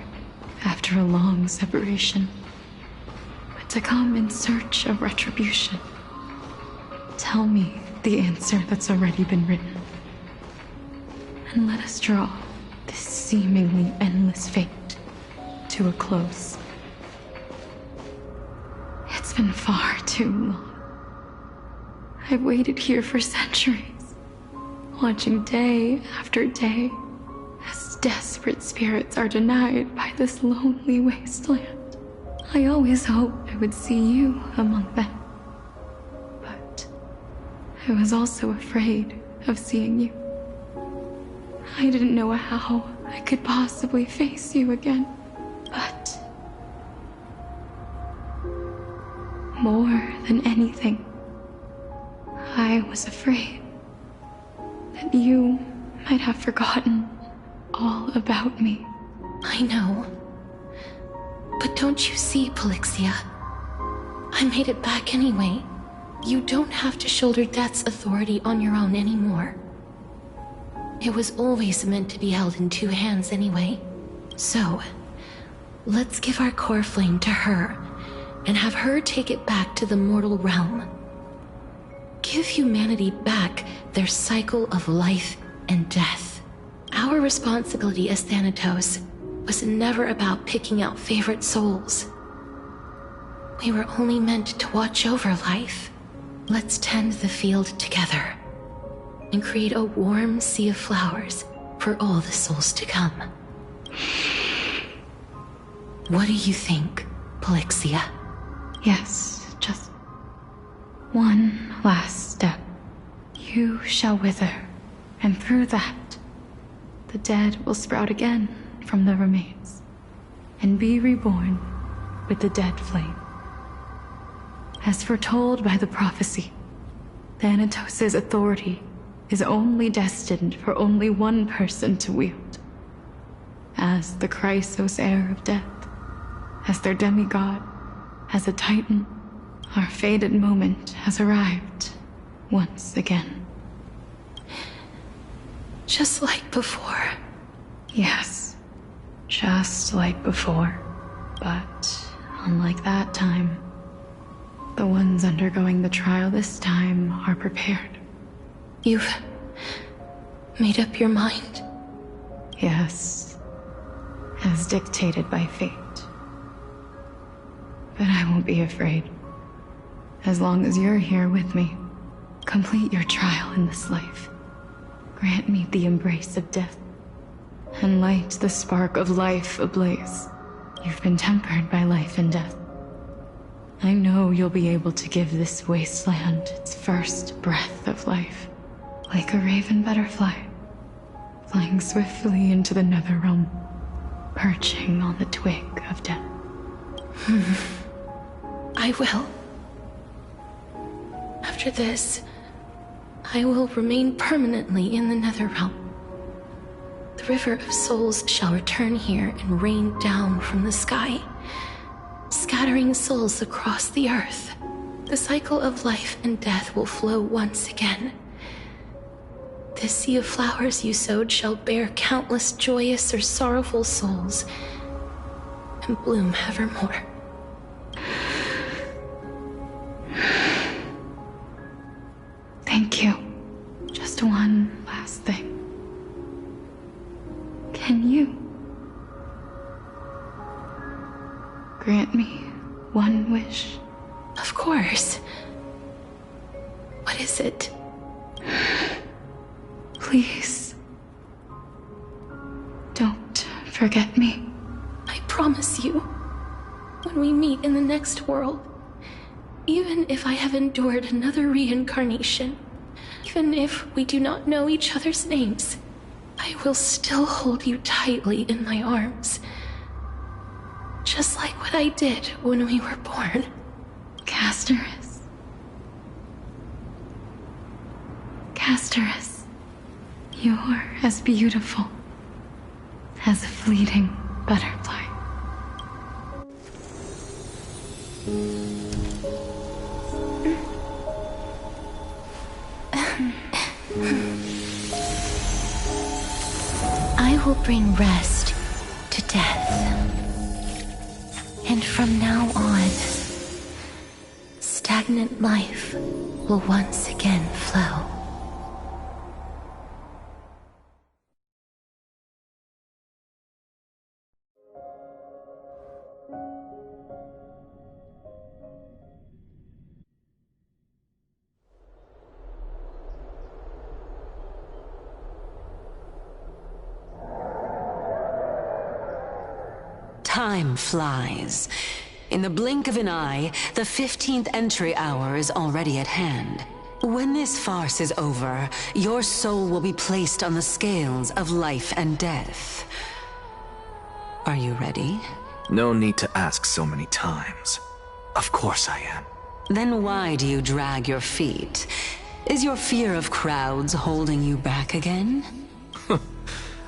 G: after a long separation, but to come in search of retribution. Tell me the answer that's already been written, and let us draw this seemingly endless fate to a close. It's been far too long. I've waited here for centuries, watching day after day as desperate spirits are denied by this lonely wasteland. I always hoped I would see you among them, but I was also afraid of seeing you. I didn't know how I could possibly face you again, but more than anything, I was afraid that you might have forgotten all about me.
A: I know. But don't you see, Polixia? I made it back anyway. You don't have to shoulder death's authority on your own anymore. It was always meant to be held in two hands anyway. So, let's give our core flame to her, and have her take it back to the mortal realm. Give humanity back their cycle of life and death. Our responsibility as Thanatos was never about picking out favorite souls. We were only meant to watch over life. Let's tend the field together, and create a warm sea of flowers for all the souls to come. What do you think, Polixia?
G: Yes, just one last step. You shall wither, and through that, the dead will sprout again from the remains, and be reborn with the dead flame. As foretold by the prophecy, Thanatos' authority is only destined for only one person to wield. As the Chrysos heir of death, as their demigod, as a titan, our fated moment has arrived once again.
A: Just like before.
G: Yes, just like before. But unlike that time, the ones undergoing the trial this time are prepared.
A: You've made up your mind?
G: Yes, as dictated by fate. But I won't be afraid. As long as you're here with me, complete your trial in this life. Grant me the embrace of death, and light the spark of life ablaze. You've been tempered by life and death. I know you'll be able to give this wasteland its first breath of life, like a raven butterfly, flying swiftly into the nether realm, perching on the twig of death.
A: I will. After this, I will remain permanently in the nether realm. The river of souls shall return here and rain down from the sky, scattering souls across the earth. The cycle of life and death will flow once again. This sea of flowers you sowed shall bear countless joyous or sorrowful souls, and bloom evermore.
G: Thank you. Just one last thing. Can you grant me one wish?
A: Of course. What is it?
G: Please, don't forget me.
A: I promise you, when we meet in the next world, even if I have endured another reincarnation, even if we do not know each other's names, I will still hold you tightly in my arms. Just like what I did when we were born.
G: Castorice. Castorice. You're as beautiful as a fleeting butterfly.
A: I will bring rest to death. And from now on, stagnant life will once again flow.
H: Time flies. In the blink of an eye, the 15th entry hour is already at hand. When this farce is over, your soul will be placed on the scales of life and death. Are you ready?
I: No need to ask so many times. Of course I am.
H: Then why do you drag your feet? Is your fear of crowds holding you back again?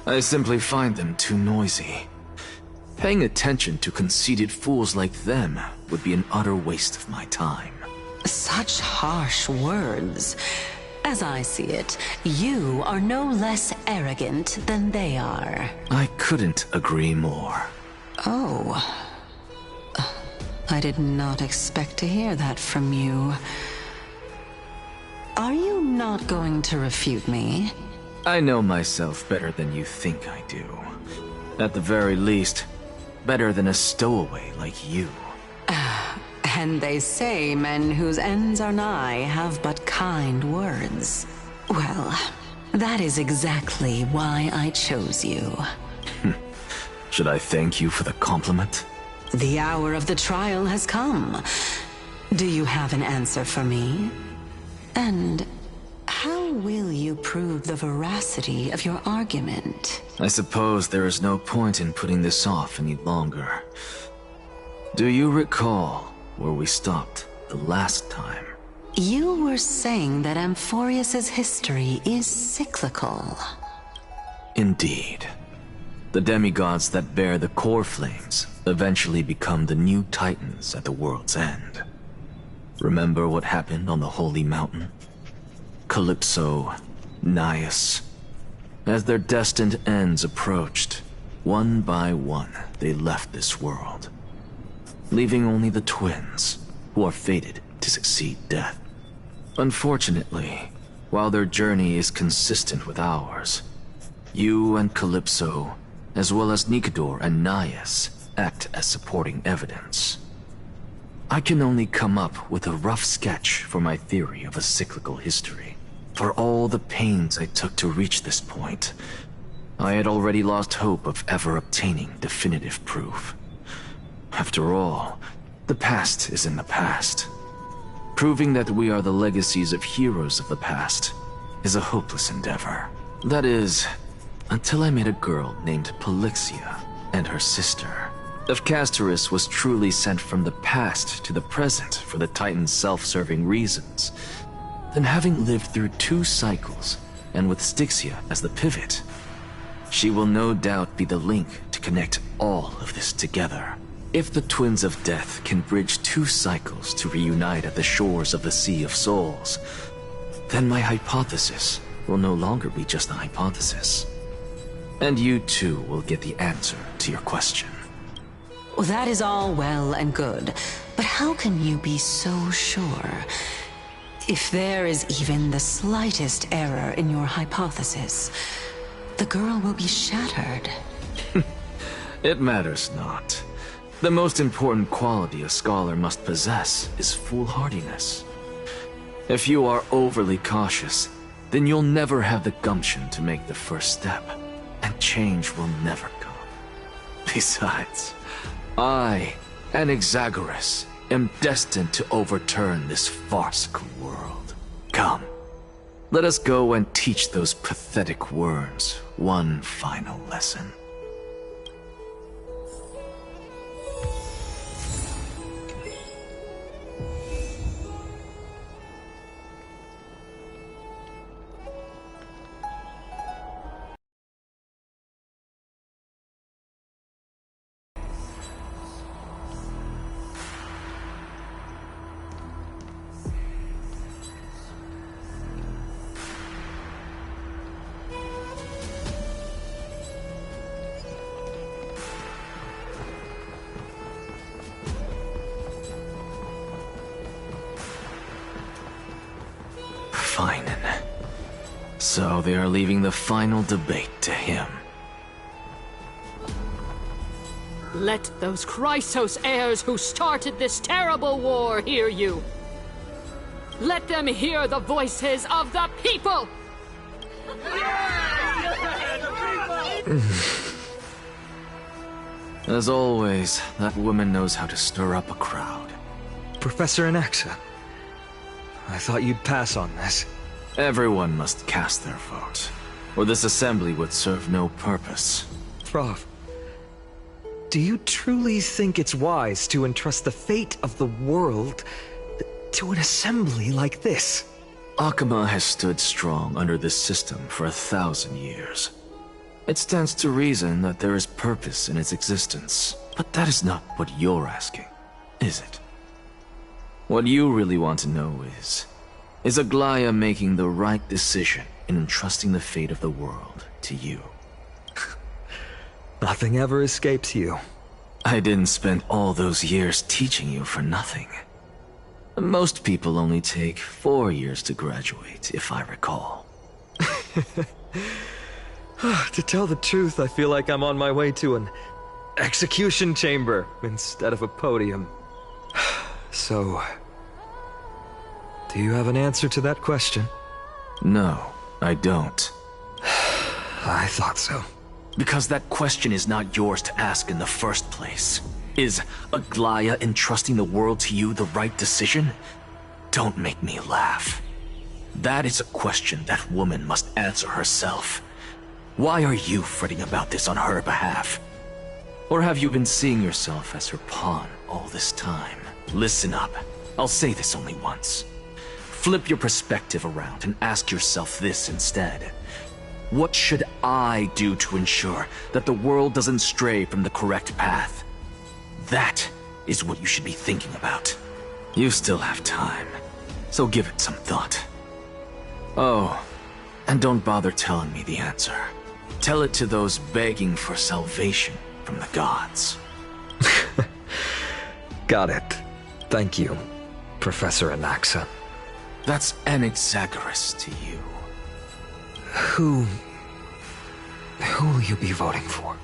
I: I simply find them too noisy. Paying attention to conceited fools like them would be an utter waste of my time.
H: Such harsh words. As I see it, you are no less arrogant than they are.
I: I couldn't agree more.
H: Oh. I did not expect to hear that from you. Are you not going to refute me?
I: I know myself better than you think I do. At the very least, better than a stowaway like you.
H: And they say men whose ends are nigh have but kind words. Well, that is exactly why I chose you.
I: Should I thank you for the compliment?
H: The hour of the trial has come. Do you have an answer for me? And how will you prove the veracity of your argument?
I: I suppose there is no point in putting this off any longer. Do you recall where we stopped the last time?
H: You were saying that Amphoreus' history is cyclical.
I: Indeed. The demigods that bear the core flames eventually become the new titans at the world's end. Remember what happened on the Holy Mountain? Calypso, Naias. As their destined ends approached, one by one they left this world, leaving only the twins, who are fated to succeed death. Unfortunately, while their journey is consistent with ours, you and Calypso, as well as Nikador and Naias, act as supporting evidence. I can only come up with a rough sketch for my theory of a cyclical history. For all the pains I took to reach this point, I had already lost hope of ever obtaining definitive proof. After all, the past is in the past. Proving that we are the legacies of heroes of the past is a hopeless endeavor. That is, until I met a girl named Polixia and her sister. If Castorice was truly sent from the past to the present for the Titan's self-serving reasons, then having lived through 2 cycles, and with Styxia as the pivot, she will no doubt be the link to connect all of this together. If the Twins of Death can bridge 2 cycles to reunite at the shores of the Sea of Souls, then my hypothesis will no longer be just a hypothesis. And you too will get the answer to your question.
H: Well, that is all well and good, but how can you be so sure? If there is even the slightest error in your hypothesis, the girl will be shattered.
I: It matters not. The most important quality a scholar must possess is foolhardiness. If you are overly cautious, then you'll never have the gumption to make the first step, and change will never come. Besides, I, an am destined to overturn this farcical world. Come, Let us go and teach those pathetic worms one final lesson. So they are leaving the final debate to him.
J: Let those Chrysos heirs who started this terrible war hear you. Let them hear the voices of the people!
I: As always, that woman knows how to stir up a crowd.
K: Professor Anaxa, I thought you'd pass on this.
I: Everyone must cast their vote, or this assembly would serve no purpose.
K: Prof, do you truly think it's wise to entrust the fate of the world to an assembly like this?
I: Akama has stood strong under this system for 1,000 years. It stands to reason that there is purpose in its existence, but that is not what you're asking, is it? What you really want to know is Aglaya making the right decision in entrusting the fate of the world to you?
K: Nothing ever escapes you.
I: I didn't spend all those years teaching you for nothing. Most people only take 4 years to graduate, if I recall.
K: To tell the truth, I feel like I'm on my way to an execution chamber instead of a podium. So, do you have an answer to that question?
I: No, I don't.
K: I thought so.
I: Because that question is not yours to ask in the first place. Is Aglaya entrusting the world to you the right decision? Don't make me laugh. That is a question that woman must answer herself. Why are you fretting about this on her behalf? Or have you been seeing yourself as her pawn all this time? Listen up. I'll say this only once. Flip your perspective around and ask yourself this instead. What should I do to ensure that the world doesn't stray from the correct path? That is what you should be thinking about. You still have time, so give it some thought. Oh, and don't bother telling me the answer. Tell it to those begging for salvation from the gods.
K: Got it. Thank you, Professor Anaxa.
I: That's Anaxagoras to you.
K: Who will you be voting for?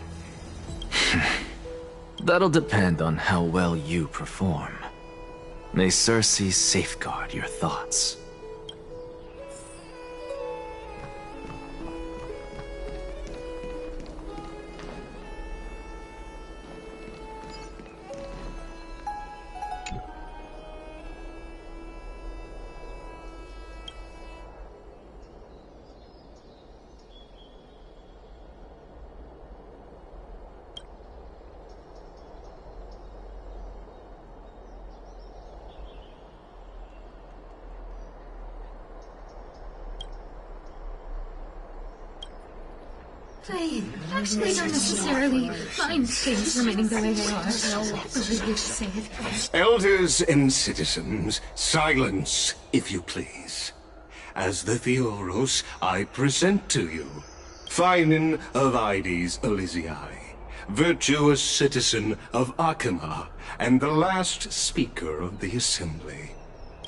I: That'll depend on how well you perform. May Circe safeguard your thoughts.
A: I actually don't necessarily mind things remaining the way they are. Really say it.
L: Elders and citizens, silence, if you please. As the Theoros, I present to you Phinin of Ides Elysiae, virtuous citizen of Akama, and the last speaker of the assembly.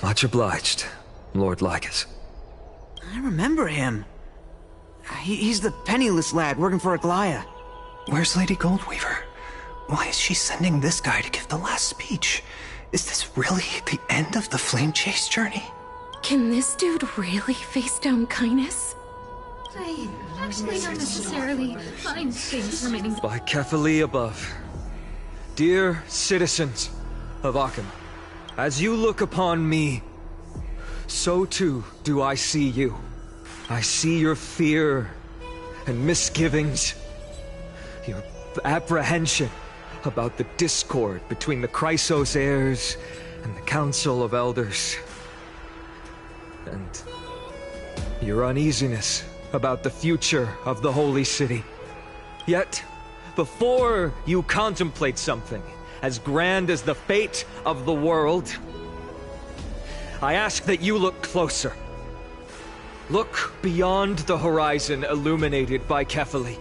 K: Much obliged, Lord Lycus.
M: I remember him. He's the penniless lad working for Aglaya.
N: Where's Lady Goldweaver? Why is she sending this guy to give the last speech? Is this really the end of the Flame Chase journey?
A: Can this dude really face down kindness? I actually don't necessarily mind things remaining.
K: By Kephali above. Dear citizens of Akama, as you look upon me, so too do I see you. I see your fear and misgivings, your apprehension about the discord between the Chrysos heirs and the Council of Elders, and your uneasiness about the future of the Holy City. Yet, before you contemplate something as grand as the fate of the world, I ask that you look closer. Look beyond the horizon illuminated by Kefali,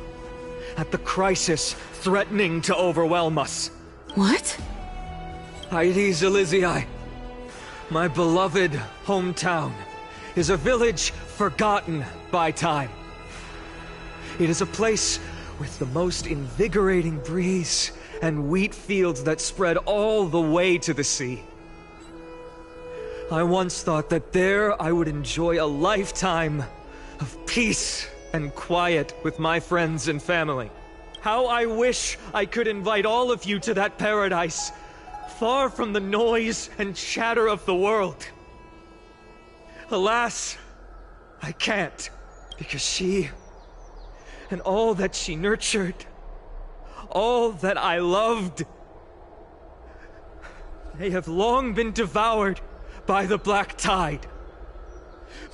K: at the crisis threatening to overwhelm us.
A: What?
K: Hyades Elysiae, my beloved hometown, is a village forgotten by time. It is a place with the most invigorating breeze and wheat fields that spread all the way to the sea. I once thought that there I would enjoy a lifetime of peace and quiet with my friends and family. How I wish I could invite all of you to that paradise, far from the noise and chatter of the world. Alas, I can't, because she, and all that she nurtured, all that I loved, they have long been devoured by the black tide.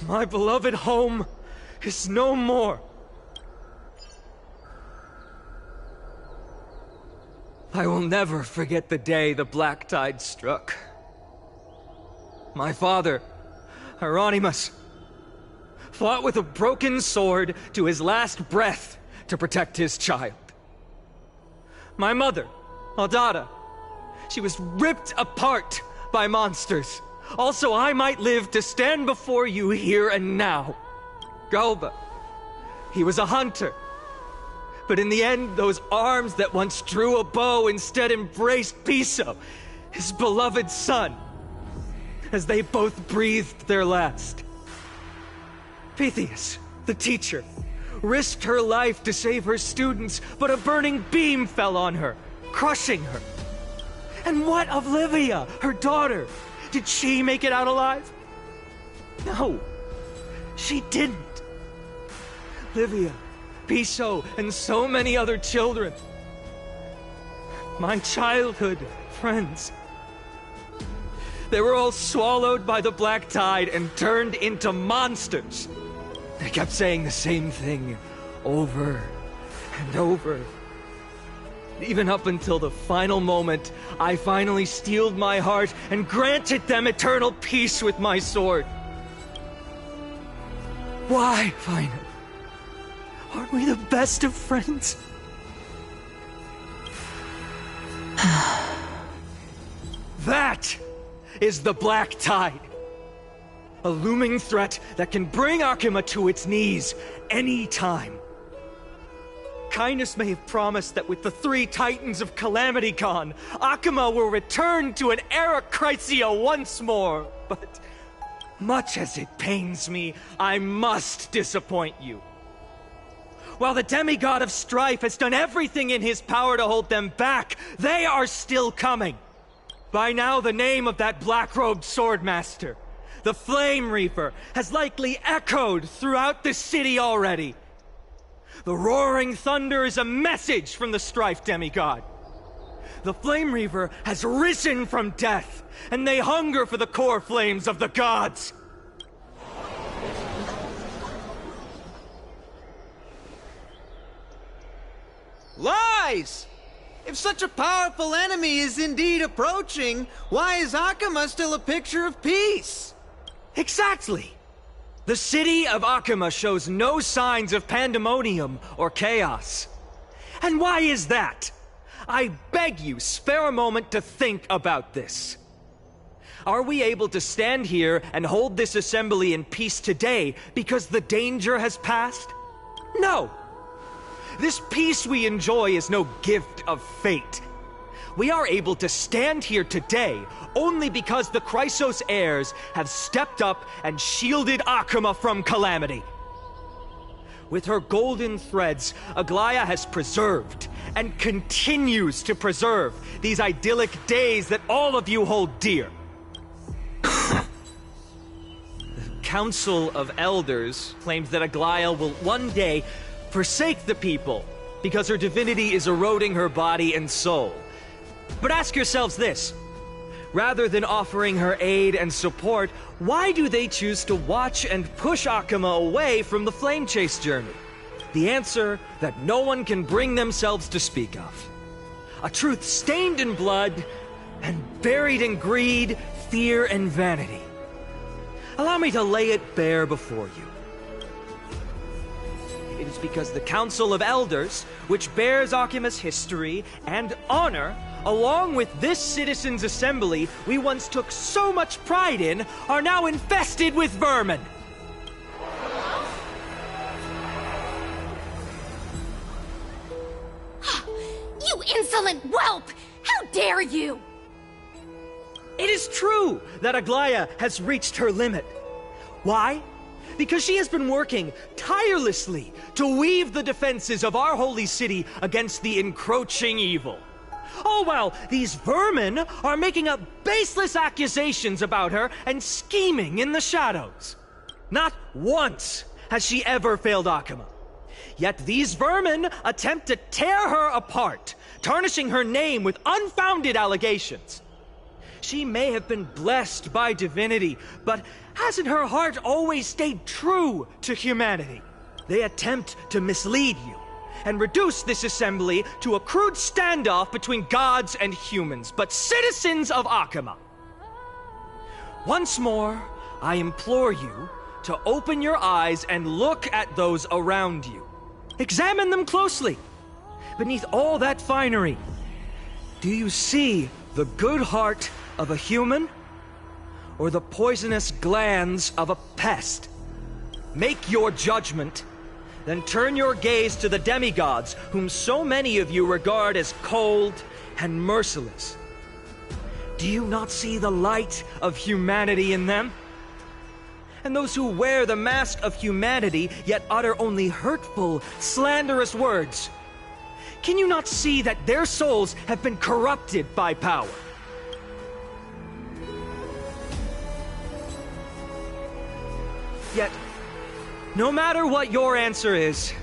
K: My beloved home is no more. I will never forget the day the black tide struck. My father, Hieronymus, fought with a broken sword to his last breath to protect his child. My mother, Aldada, she was ripped apart by monsters. Also, I might live to stand before you here and now. Galba, he was a hunter. But in the end, those arms that once drew a bow instead embraced Piso, his beloved son, as they both breathed their last. Pythias, the teacher, risked her life to save her students, but a burning beam fell on her, crushing her. And what of Livia, her daughter? Did she make it out alive? No, she didn't. Livia, Piso, and so many other children. My childhood friends. They were all swallowed by the black tide and turned into monsters. They kept saying the same thing over and over. Even up until the final moment, I finally steeled my heart and granted them eternal peace with my sword. Why, finally? Aren't we the best of friends? That is the black tide. A looming threat that can bring Akuma to its knees any time. Kindness may have promised that with the 3 Titans of Calamity gone, Akuma will return to an era Chrysia once more. But much as it pains me, I must disappoint you. While the demigod of strife has done everything in his power to hold them back, they are still coming. By now, the name of that black-robed swordmaster, the Flame Reaper, has likely echoed throughout the city already. The roaring thunder is a message from the strife demigod. The Flame Reaper has risen from death, and they hunger for the core flames of the gods.
O: Lies! If such a powerful enemy is indeed approaching, why is Akuma still a picture of peace?
K: Exactly! The city of Akuma shows no signs of pandemonium or chaos. And why is that? I beg you, spare a moment to think about this. Are we able to stand here and hold this assembly in peace today because the danger has passed? No! This peace we enjoy is no gift of fate. We are able to stand here today only because the Chrysos heirs have stepped up and shielded Akuma from calamity. With her golden threads, Aglaya has preserved and continues to preserve these idyllic days that all of you hold dear. The Council of Elders claims that Aglaya will one day forsake the people because her divinity is eroding her body and soul. But ask yourselves this. Rather than offering her aid and support, why do they choose to watch and push Akama away from the Flame Chase journey? The answer that no one can bring themselves to speak of. A truth stained in blood and buried in greed, fear, and vanity. Allow me to lay it bare before you. It is because the Council of Elders, which bears Akima's history and honor, along with this Citizens' Assembly we once took so much pride in, are now infested with vermin.
C: You insolent whelp! How dare you!
K: It is true that Aglaya has reached her limit. Why? Because she has been working tirelessly to weave the defenses of our holy city against the encroaching evil. All while these vermin are making up baseless accusations about her and scheming in the shadows. Not once has she ever failed Akama. Yet these vermin attempt to tear her apart, tarnishing her name with unfounded allegations. She may have been blessed by divinity, but hasn't her heart always stayed true to humanity? They attempt to mislead you and reduce this assembly to a crude standoff between gods and humans, but citizens of Akama. Once more, I implore you to open your eyes and look at those around you. Examine them closely. Beneath all that finery, do you see the good heart of a human, or the poisonous glands of a pest? Make your judgment, then turn your gaze to the demigods, whom so many of you regard as cold and merciless. Do you not see the light of humanity in them? And those who wear the mask of humanity, yet utter only hurtful, slanderous words, can you not see that their souls have been corrupted by power? Yet, no matter what your answer is,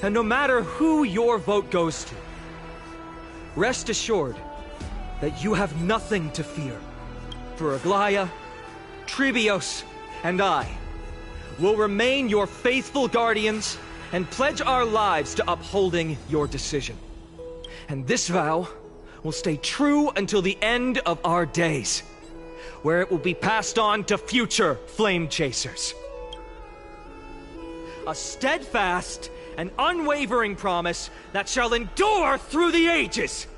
K: and no matter who your vote goes to, rest assured that you have nothing to fear. For Aglaya, Trebios, and I will remain your faithful guardians and pledge our lives to upholding your decision. And this vow will stay true until the end of our days, where it will be passed on to future Flame Chasers. A steadfast and unwavering promise that shall endure through the ages.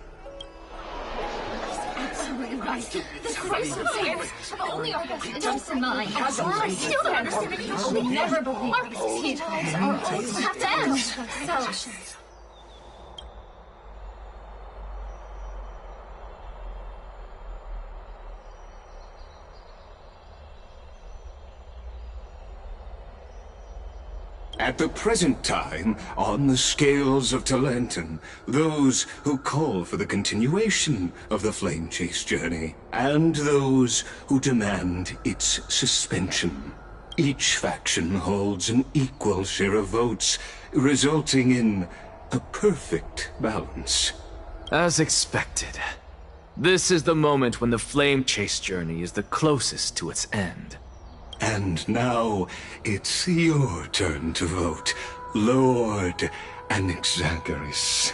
P: Absolutely right. The Christ of Fairs. Only our best interests in mind. I still don't understand it. I will never believe our tea times are always have to end. So.
L: At the present time, on the scales of Talenton, those who call for the continuation of the Flame Chase journey, and those who demand its suspension. Each faction holds an equal share of votes, resulting in a perfect balance.
I: As expected, this is the moment when the Flame Chase journey is the closest to its end.
L: And now, it's your turn to vote, Lord Anaxagoras.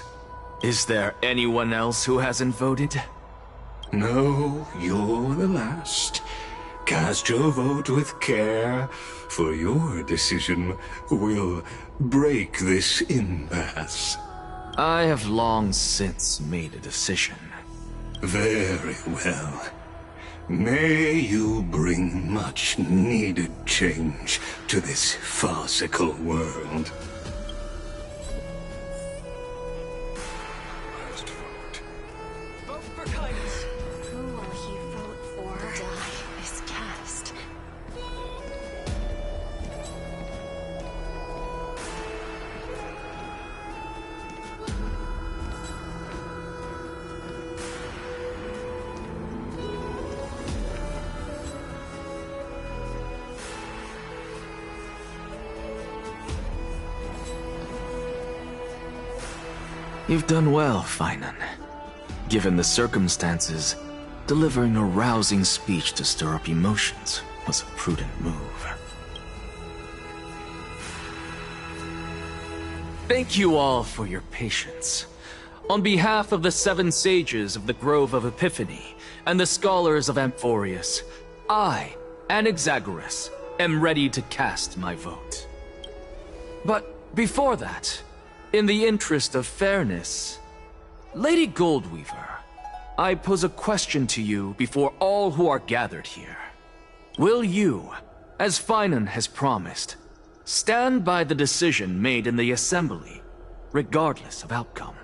I: Is there anyone else who hasn't voted?
L: No, you're the last. Cast your vote with care, for your decision will break this impasse.
I: I have long since made a decision.
L: Very well. May you bring much needed change to this farcical world.
K: Vote for kindness.
D: Who will he vote for? The die is cast.
I: You've done well, Finan. Given the circumstances, delivering a rousing speech to stir up emotions was a prudent move. Thank you all for your patience. On behalf of the 7 sages of the Grove of Epiphany and the scholars of Amphoreus, I, Anaxagoras, am ready to cast my vote. But before that, in the interest of fairness, Lady Goldweaver, I pose a question to you before all who are gathered here. Will you, as Finan has promised, stand by the decision made in the Assembly, regardless of outcome?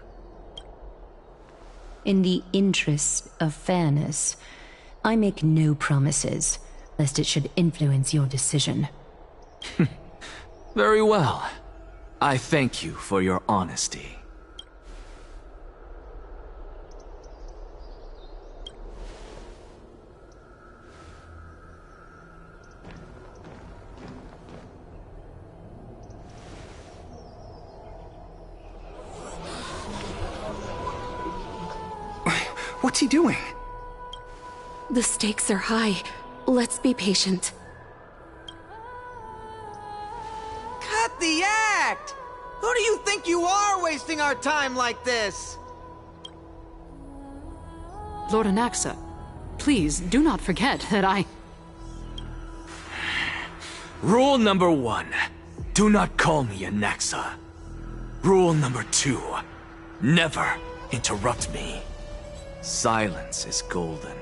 E: In the interest of fairness, I make no promises, lest it should influence your decision.
I: Very well. I thank you for your honesty.
N: What's he doing?
D: The stakes are high. Let's be patient.
O: Cut the act! Who do you think you are wasting our time like this?
J: Lord Anaxa, please do not forget that I...
I: Rule number 1. Do not call me Anaxa. Rule number 2. Never interrupt me. Silence is golden.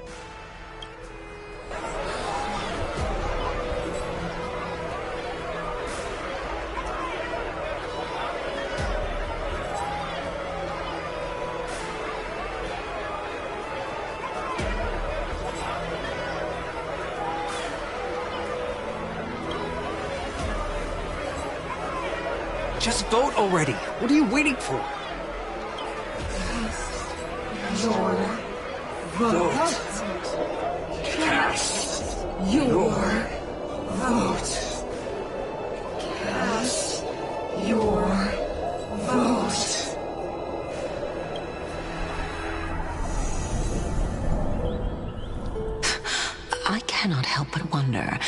N: Just vote already. What are you waiting for?
P: Your vote. Cast your vote. Cast your vote.
H: I cannot help but wonder,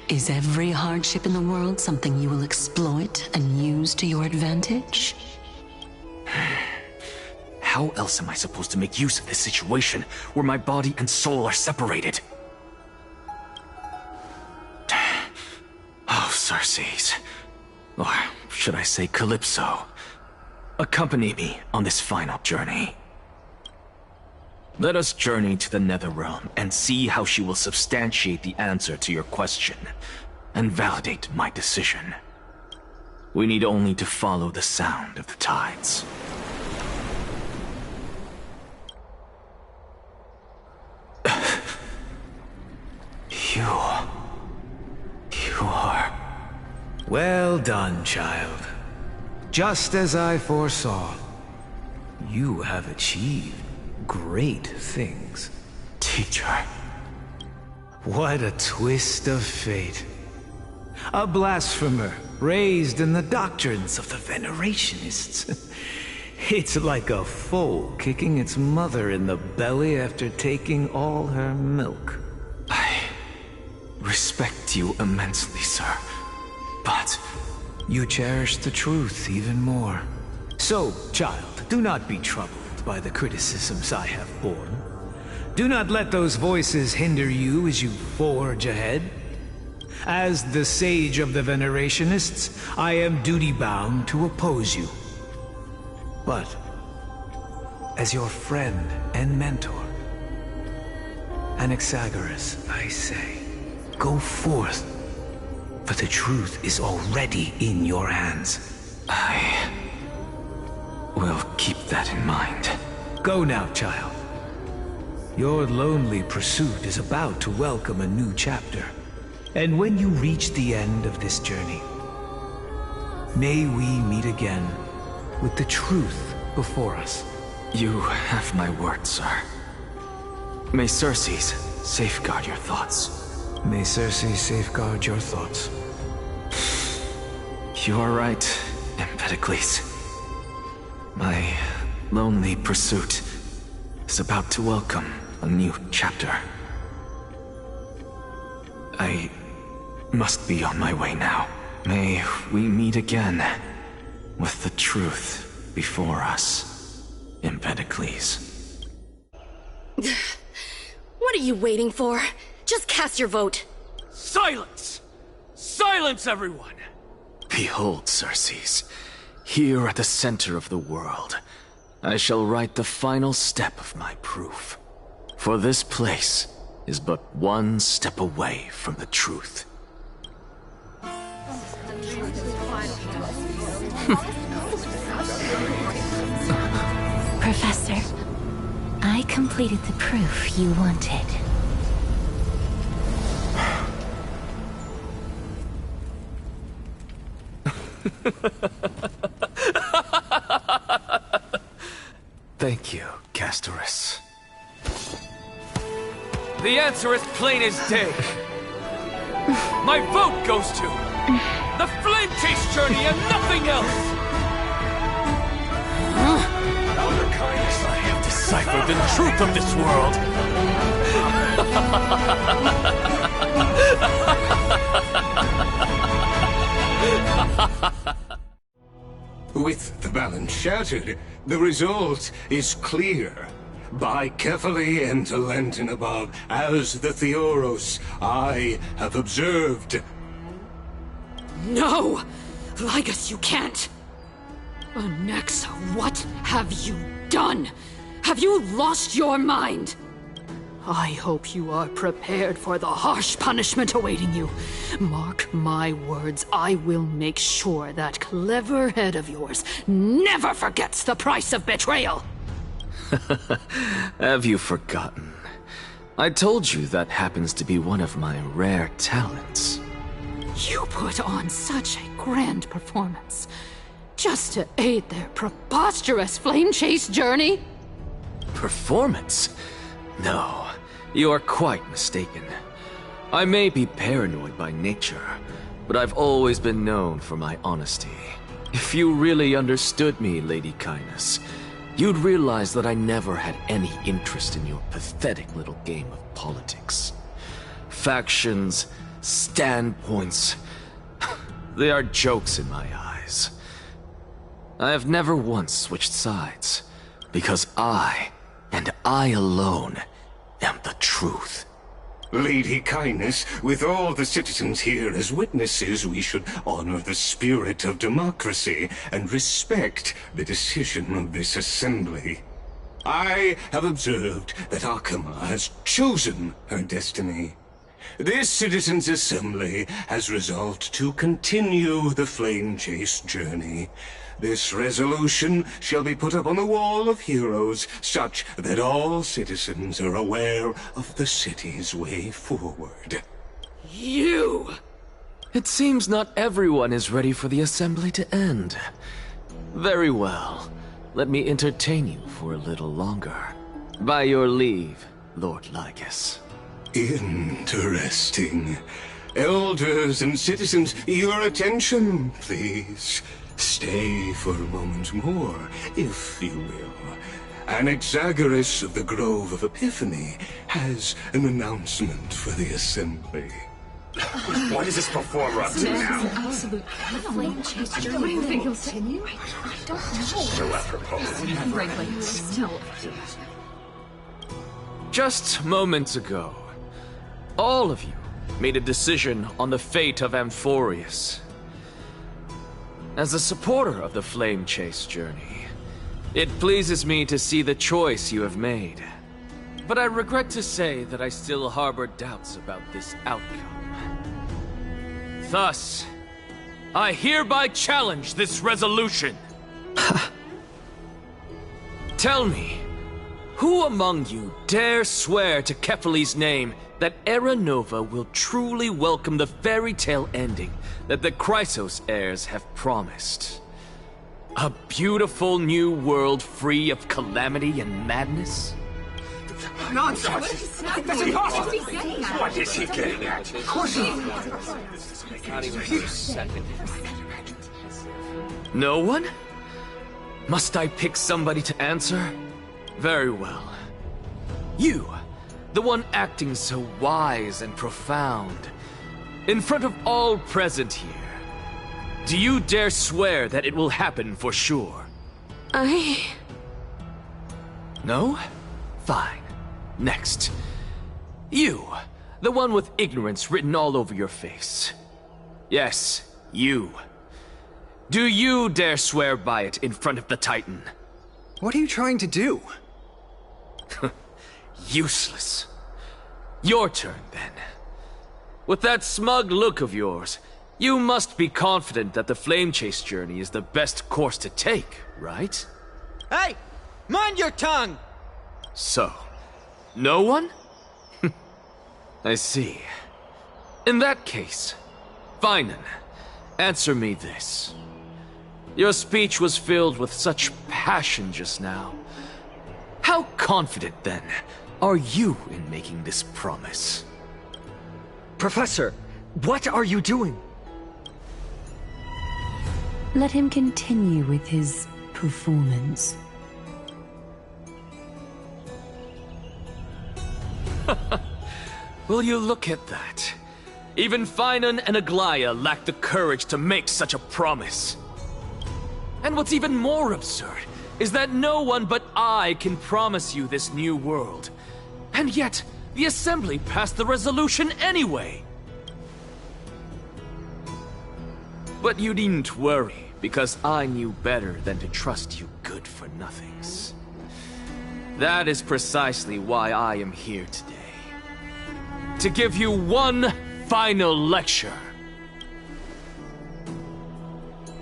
H: is every hardship in the world something you will exploit and use to your advantage?
I: How else am I supposed to make use of this situation where my body and soul are separated? Oh, Circes. Or should I say Calypso? Accompany me on this final journey. Let us journey to the Netherrealm and see how she will substantiate the answer to your question and validate my decision. We need only to follow the sound of the tides. You are...
Q: Well done, child. Just as I foresaw, you have achieved great things.
I: Teacher.
Q: What a twist of fate. A blasphemer raised in the doctrines of the Venerationists. It's like a foal kicking its mother in the belly after taking all her milk.
I: I respect you immensely, sir, but...
Q: You cherish the truth even more. So, child, do not be troubled by the criticisms I have borne. Do not let those voices hinder you as you forge ahead. As the sage of the Venerationists, I am duty-bound to oppose you. But, as your friend and mentor, Anaxagoras, I say, go forth, for the truth is already in your hands.
I: I will keep that in mind.
Q: Go now, child. Your lonely pursuit is about to welcome a new chapter. And when you reach the end of this journey, may we meet again with the truth before us.
I: You have my word, sir. May Circes safeguard your thoughts.
Q: May Circes safeguard your thoughts.
I: You are right, Empedocles. My lonely pursuit is about to welcome a new chapter. I must be on my way now. May we meet again with the truth before us, Empedocles.
R: What are you waiting for? Just cast your vote.
B: Silence! Silence, everyone!
I: Behold, Circes, here at the center of the world, I shall write the final step of my proof. For this place is but one step away from the truth.
A: Professor, I completed the proof you wanted.
I: Thank you, Castorice.
B: The answer is plain as day. My vote goes to the Flame Chase journey and nothing else! Elder Kindness, I have deciphered the truth of this world!
L: With the balance shattered, the result is clear. By carefully and Lenten above, as the Theoros, I have observed.
J: No! Ligus, you can't! Onyxa, what have you done? Have you lost your mind? I hope you are prepared for the harsh punishment awaiting you. Mark my words, I will make sure that clever head of yours never forgets the price of betrayal!
I: Have you forgotten? I told you that happens to be one of my rare talents.
J: You put on such a grand performance, just to aid their preposterous flame chase journey?
I: Performance? No, you are quite mistaken. I may be paranoid by nature, but I've always been known for my honesty. If you really understood me, Lady Kindness, you'd realize that I never had any interest in your pathetic little game of politics. Factions, standpoints, they are jokes in my eyes. I have never once switched sides, because I, and I alone, am the truth.
L: Lady Kindness, with all the citizens here as witnesses, we should honor the spirit of democracy and respect the decision of this assembly. I have observed that Akama has chosen her destiny. This citizens' assembly has resolved to continue the flame chase journey. This resolution shall be put up on the Wall of Heroes, such that all citizens are aware of the city's way forward.
J: You!
I: It seems not everyone is ready for the assembly to end. Very well. Let me entertain you for a little longer. By your leave, Lord Ligus.
L: Interesting. Elders and citizens, your attention, please. Stay for a moment more, if you will. Anaxagoras of the Grove of Epiphany has an announcement for the assembly.
S: What is this performer up to now?
P: Absolute flame chase journey. Do you think he'll continue? I don't know.
S: So apropos.
P: Frankly, still.
I: Just moments ago, all of you made a decision on the fate of Amphoreus. As a supporter of the Flame Chase journey, it pleases me to see the choice you have made. But I regret to say that I still harbor doubts about this outcome. Thus, I hereby challenge this resolution. Tell me, who among you dare swear to Kephales's name that Era Nova will truly welcome the fairy tale ending that the Chrysos heirs have promised? A beautiful new world free of calamity and madness?
S: Nonsense! That's impossible! What is he getting at? Of course not!
I: No one? Must I pick somebody to answer? Very well. You, the one acting so wise and profound, in front of all present here. Do you dare swear that it will happen for sure? No? Fine. Next. You, the one with ignorance written all over your face. Yes, you. Do you dare swear by it in front of the Titan?
N: What are you trying to do?
I: Useless. Your turn, then. With that smug look of yours, you must be confident that the Flame Chase journey is the best course to take, right?
O: Hey! Mind your tongue!
I: So, no one? I see. In that case, Finan, answer me this. Your speech was filled with such passion just now. How confident, then, are you in making this promise?
K: Professor, what are you doing?
E: Let him continue with his performance.
I: Will you look at that? Even Finan and Aglaya lack the courage to make such a promise. And what's even more absurd is that no one but I can promise you this new world. And yet, the Assembly passed the resolution anyway. But you needn't worry, because I knew better than to trust you good-for-nothings. That is precisely why I am here today. To give you one final lecture.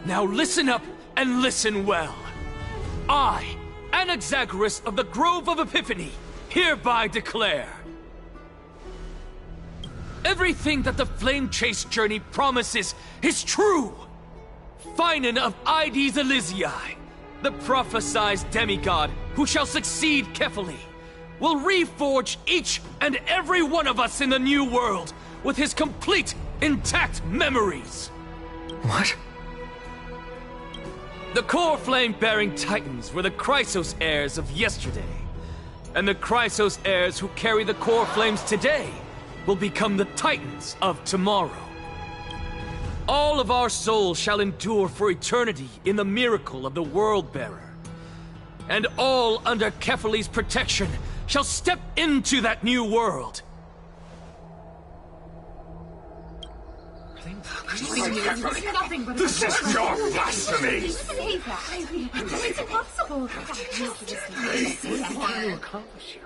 I: Now listen up and listen well. I, Anaxagoras of the Grove of Epiphany, hereby declare everything that the Flame Chase journey promises is true. Finan of Ides Elysiae, the prophesied demigod who shall succeed Kefali, will reforge each and every one of us in the new world with his complete, intact memories.
K: What?
I: The core flame-bearing titans were the Chrysos heirs of yesterday, and the Chrysos heirs who carry the core flames today will become the titans of tomorrow. All of our souls shall endure for eternity in the miracle of the World-Bearer, and all under Kefali's protection shall step into that new world.
S: This is pure blasphemy!
P: It's impossible!
B: What do you accomplish here?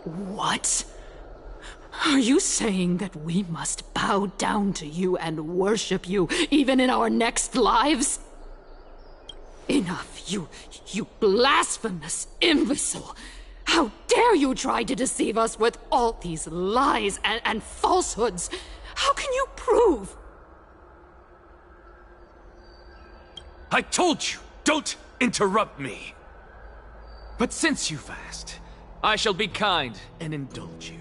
J: What? Are you saying that we must bow down to you and worship you, even in our next lives? Enough, you blasphemous imbecile! How dare you try to deceive us with all these lies and falsehoods? How can you prove?
I: I told you, don't interrupt me. But since you've asked, I shall be kind and indulge you.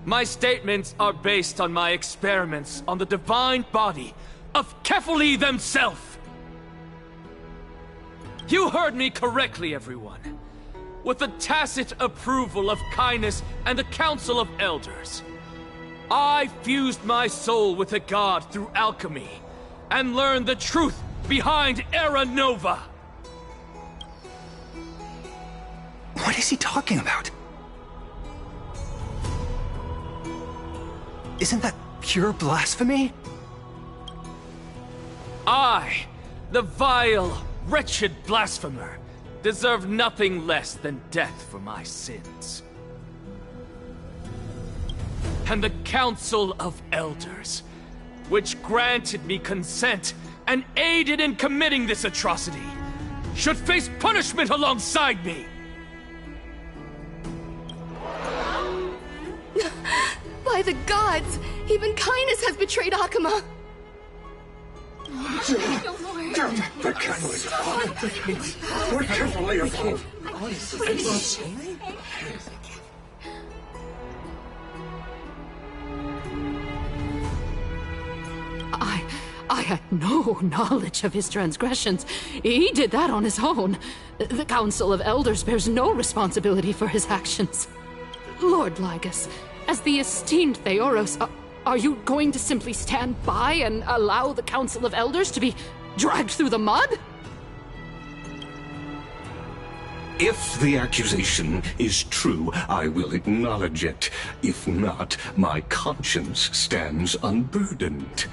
I: My statements are based on my experiments on the divine body of Kefali themselves. You heard me correctly, everyone. With the tacit approval of Kindness and the Council of Elders, I fused my soul with a god through alchemy and learned the truth behind Era Nova.
N: What is he talking about? Isn't that pure blasphemy?
I: I, the vile, wretched blasphemer, deserve nothing less than death for my sins. And the Council of Elders, which granted me consent and aided in committing this atrocity, should face punishment alongside me.
R: By the gods! Even Kindness has betrayed Akuma!
S: But kindness. We're carefully above.
J: I had no knowledge of his transgressions. He did that on his own. The Council of Elders bears no responsibility for his actions. Lord Lygus, as the esteemed Theoros, are you going to simply stand by and allow the Council of Elders to be dragged through the mud?
L: If the accusation is true, I will acknowledge it. If not, my conscience stands unburdened.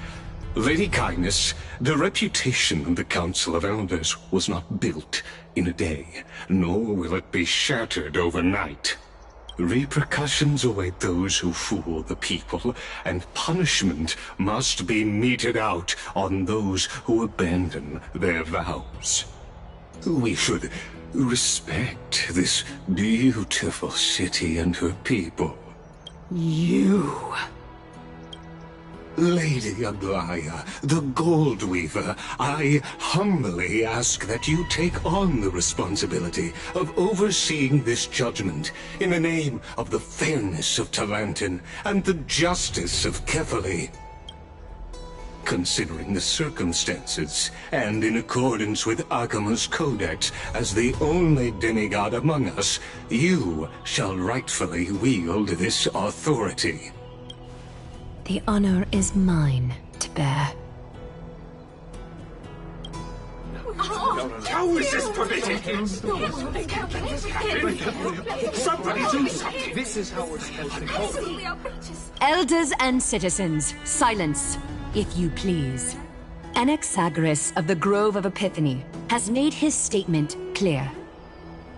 L: Lady Kindness, the reputation of the Council of Elders was not built in a day, nor will it be shattered overnight. Repercussions await those who fool the people, and punishment must be meted out on those who abandon their vows. We should respect this beautiful city and her people.
J: You...
L: Lady Aglaya, the Gold Weaver, I humbly ask that you take on the responsibility of overseeing this judgment in the name of the fairness of Talantin and the justice of Kefali. Considering the circumstances, and in accordance with Akima's codex as the only demigod among us, you shall rightfully wield this authority.
E: The honor is mine to bear.
T: How is this permitted? Somebody do something! This is how we're supposed to go.
E: Elders and citizens, silence, if you please. Anaxagoras of the Grove of Epiphany has made his statement clear.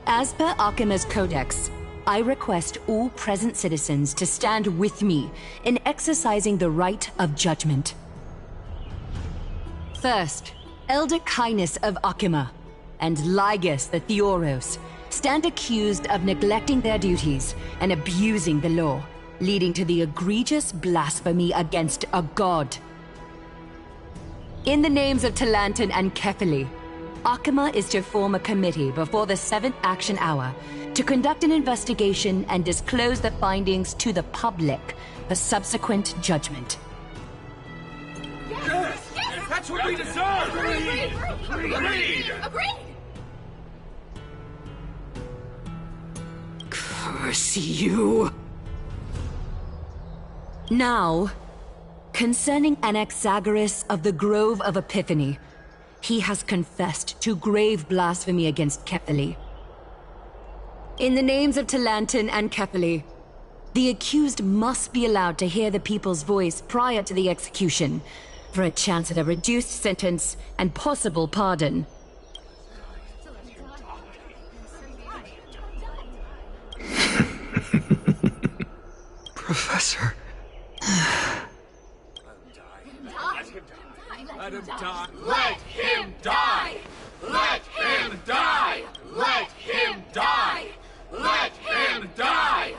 E: As per Akima's codex, I request all present citizens to stand with me in exercising the right of judgment. First, Elder Kindness of Akima and Lygus the Theoros stand accused of neglecting their duties and abusing the law, leading to the egregious blasphemy against a god. In the names of Talantin and Kefali, Akima is to form a committee before the 7th action hour to conduct an investigation and disclose the findings to the public for subsequent judgment.
T: Yes! That's what we deserve!
J: Agreed! Curse you!
E: Now, concerning Anaxagoras of the Grove of Epiphany, he has confessed to grave blasphemy against Kefali. In the names of Talantin and Kefali, the accused must be allowed to hear the people's voice prior to the execution, for a chance at a reduced sentence and possible pardon.
K: Professor.
T: Let him die! Let him die! Let him die! Let him die! Let him die!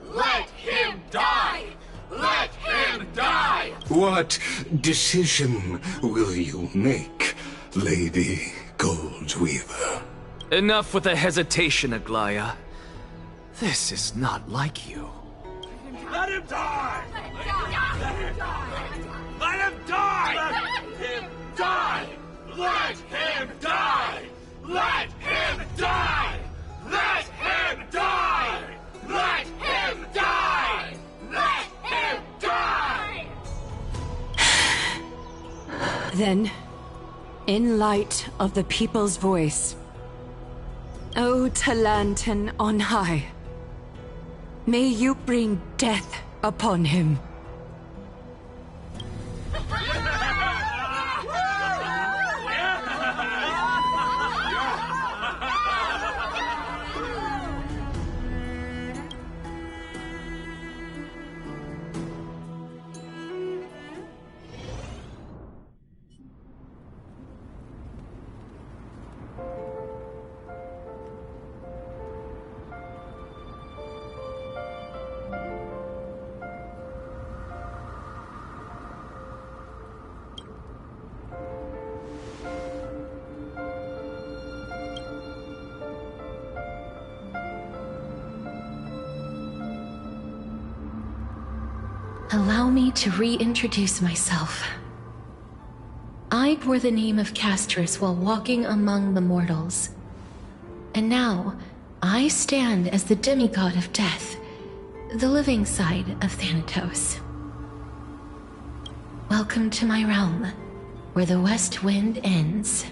T: Let him die! Let him die!
L: What decision will you make, Lady Goldweaver?
I: Enough with the hesitation, Aglaya. This is not like you.
T: Let him die! Let him die! Let him die! Let him die! Let him die! Let him die! Let him die! Let him die! Let him die!
E: Then, in light of the people's voice, O Talantin on high, may you bring death upon him.
A: Allow me to reintroduce myself. I bore the name of Castorice while walking among the mortals. And now, I stand as the demigod of death, the living side of Thanatos. Welcome to my realm, where the west wind ends.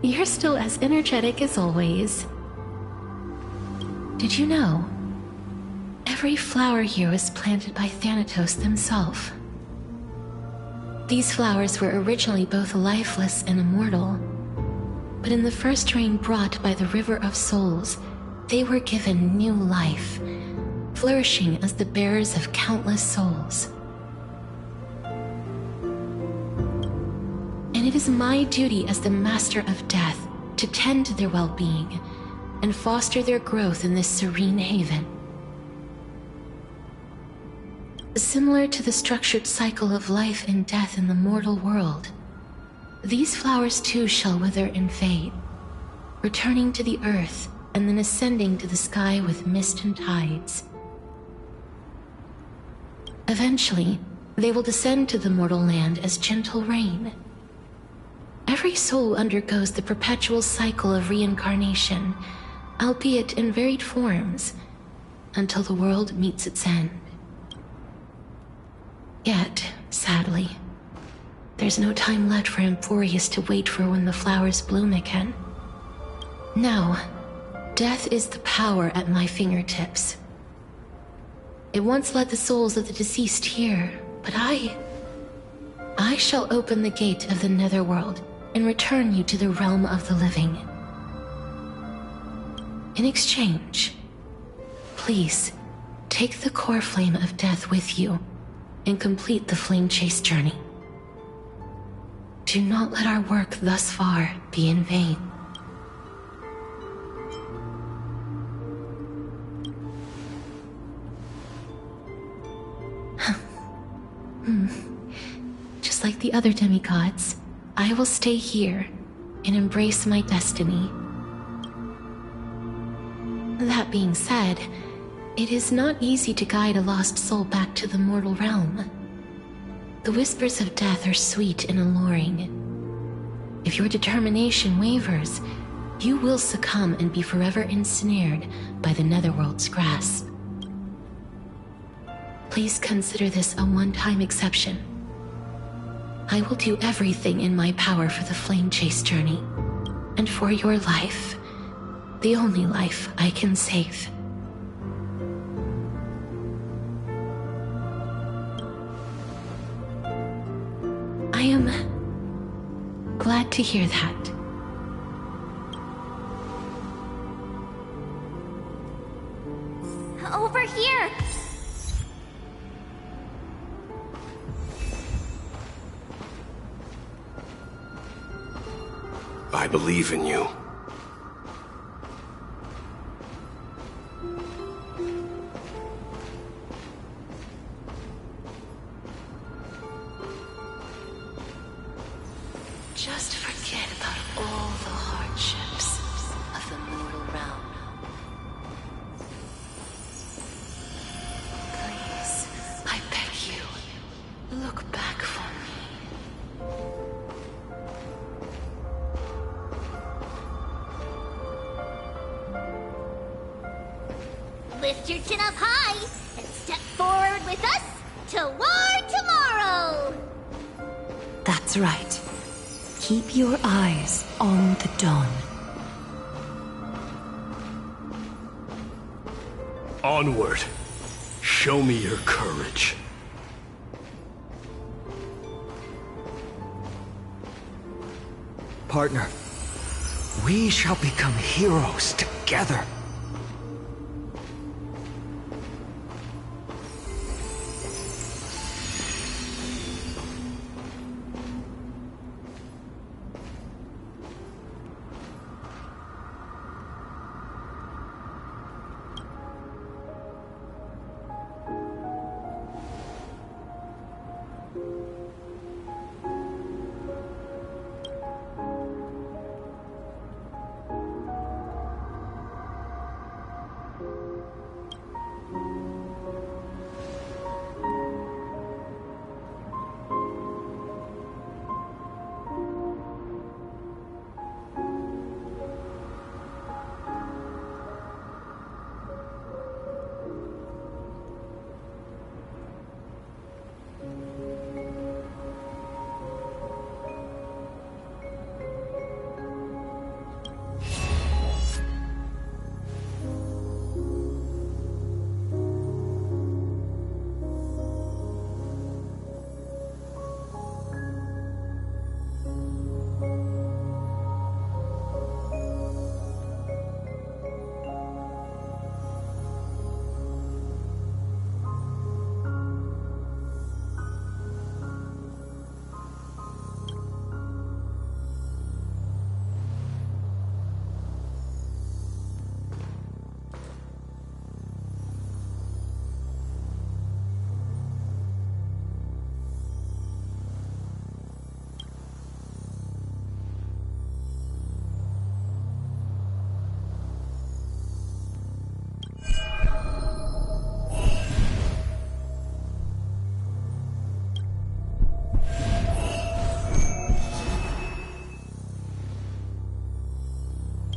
A: You're still as energetic as always. Did you know? Every flower here was planted by Thanatos himself. These flowers were originally both lifeless and immortal, but in the first rain brought by the River of Souls, they were given new life, flourishing as the bearers of countless souls. And it is my duty as the Master of Death to tend to their well-being and foster their growth in this serene haven. Similar to the structured cycle of life and death in the mortal world, these flowers too shall wither and fade, returning to the earth and then ascending to the sky with mist and tides. Eventually, they will descend to the mortal land as gentle rain. Every soul undergoes the perpetual cycle of reincarnation, albeit in varied forms, until the world meets its end. Yet, sadly, there's no time left for Amphoreus to wait for when the flowers bloom again. Now, death is the power at my fingertips. It once led the souls of the deceased here, but I shall open the gate of the netherworld and return you to the realm of the living. In exchange, please, take the core flame of death with you and complete the flame chase journey. Do not let our work thus far be in vain. Just like the other demigods, I will stay here and embrace my destiny. That being said, it is not easy to guide a lost soul back to the mortal realm. The whispers of death are sweet and alluring. If your determination wavers, you will succumb and be forever ensnared by the netherworld's grasp. Please consider this a one-time exception. I will do everything in my power for the flame chase journey, and for your life, the only life I can save. I am glad to hear that.
C: Over here!
B: I believe in you.
A: Just forget about all the hardships of the mortal realm. Please, I beg you, look back for me.
C: Lift your chin up high and step forward with us toward tomorrow!
E: That's right. Keep your eyes on the dawn.
B: Onward. Show me your courage.
N: Partner, we shall become heroes together.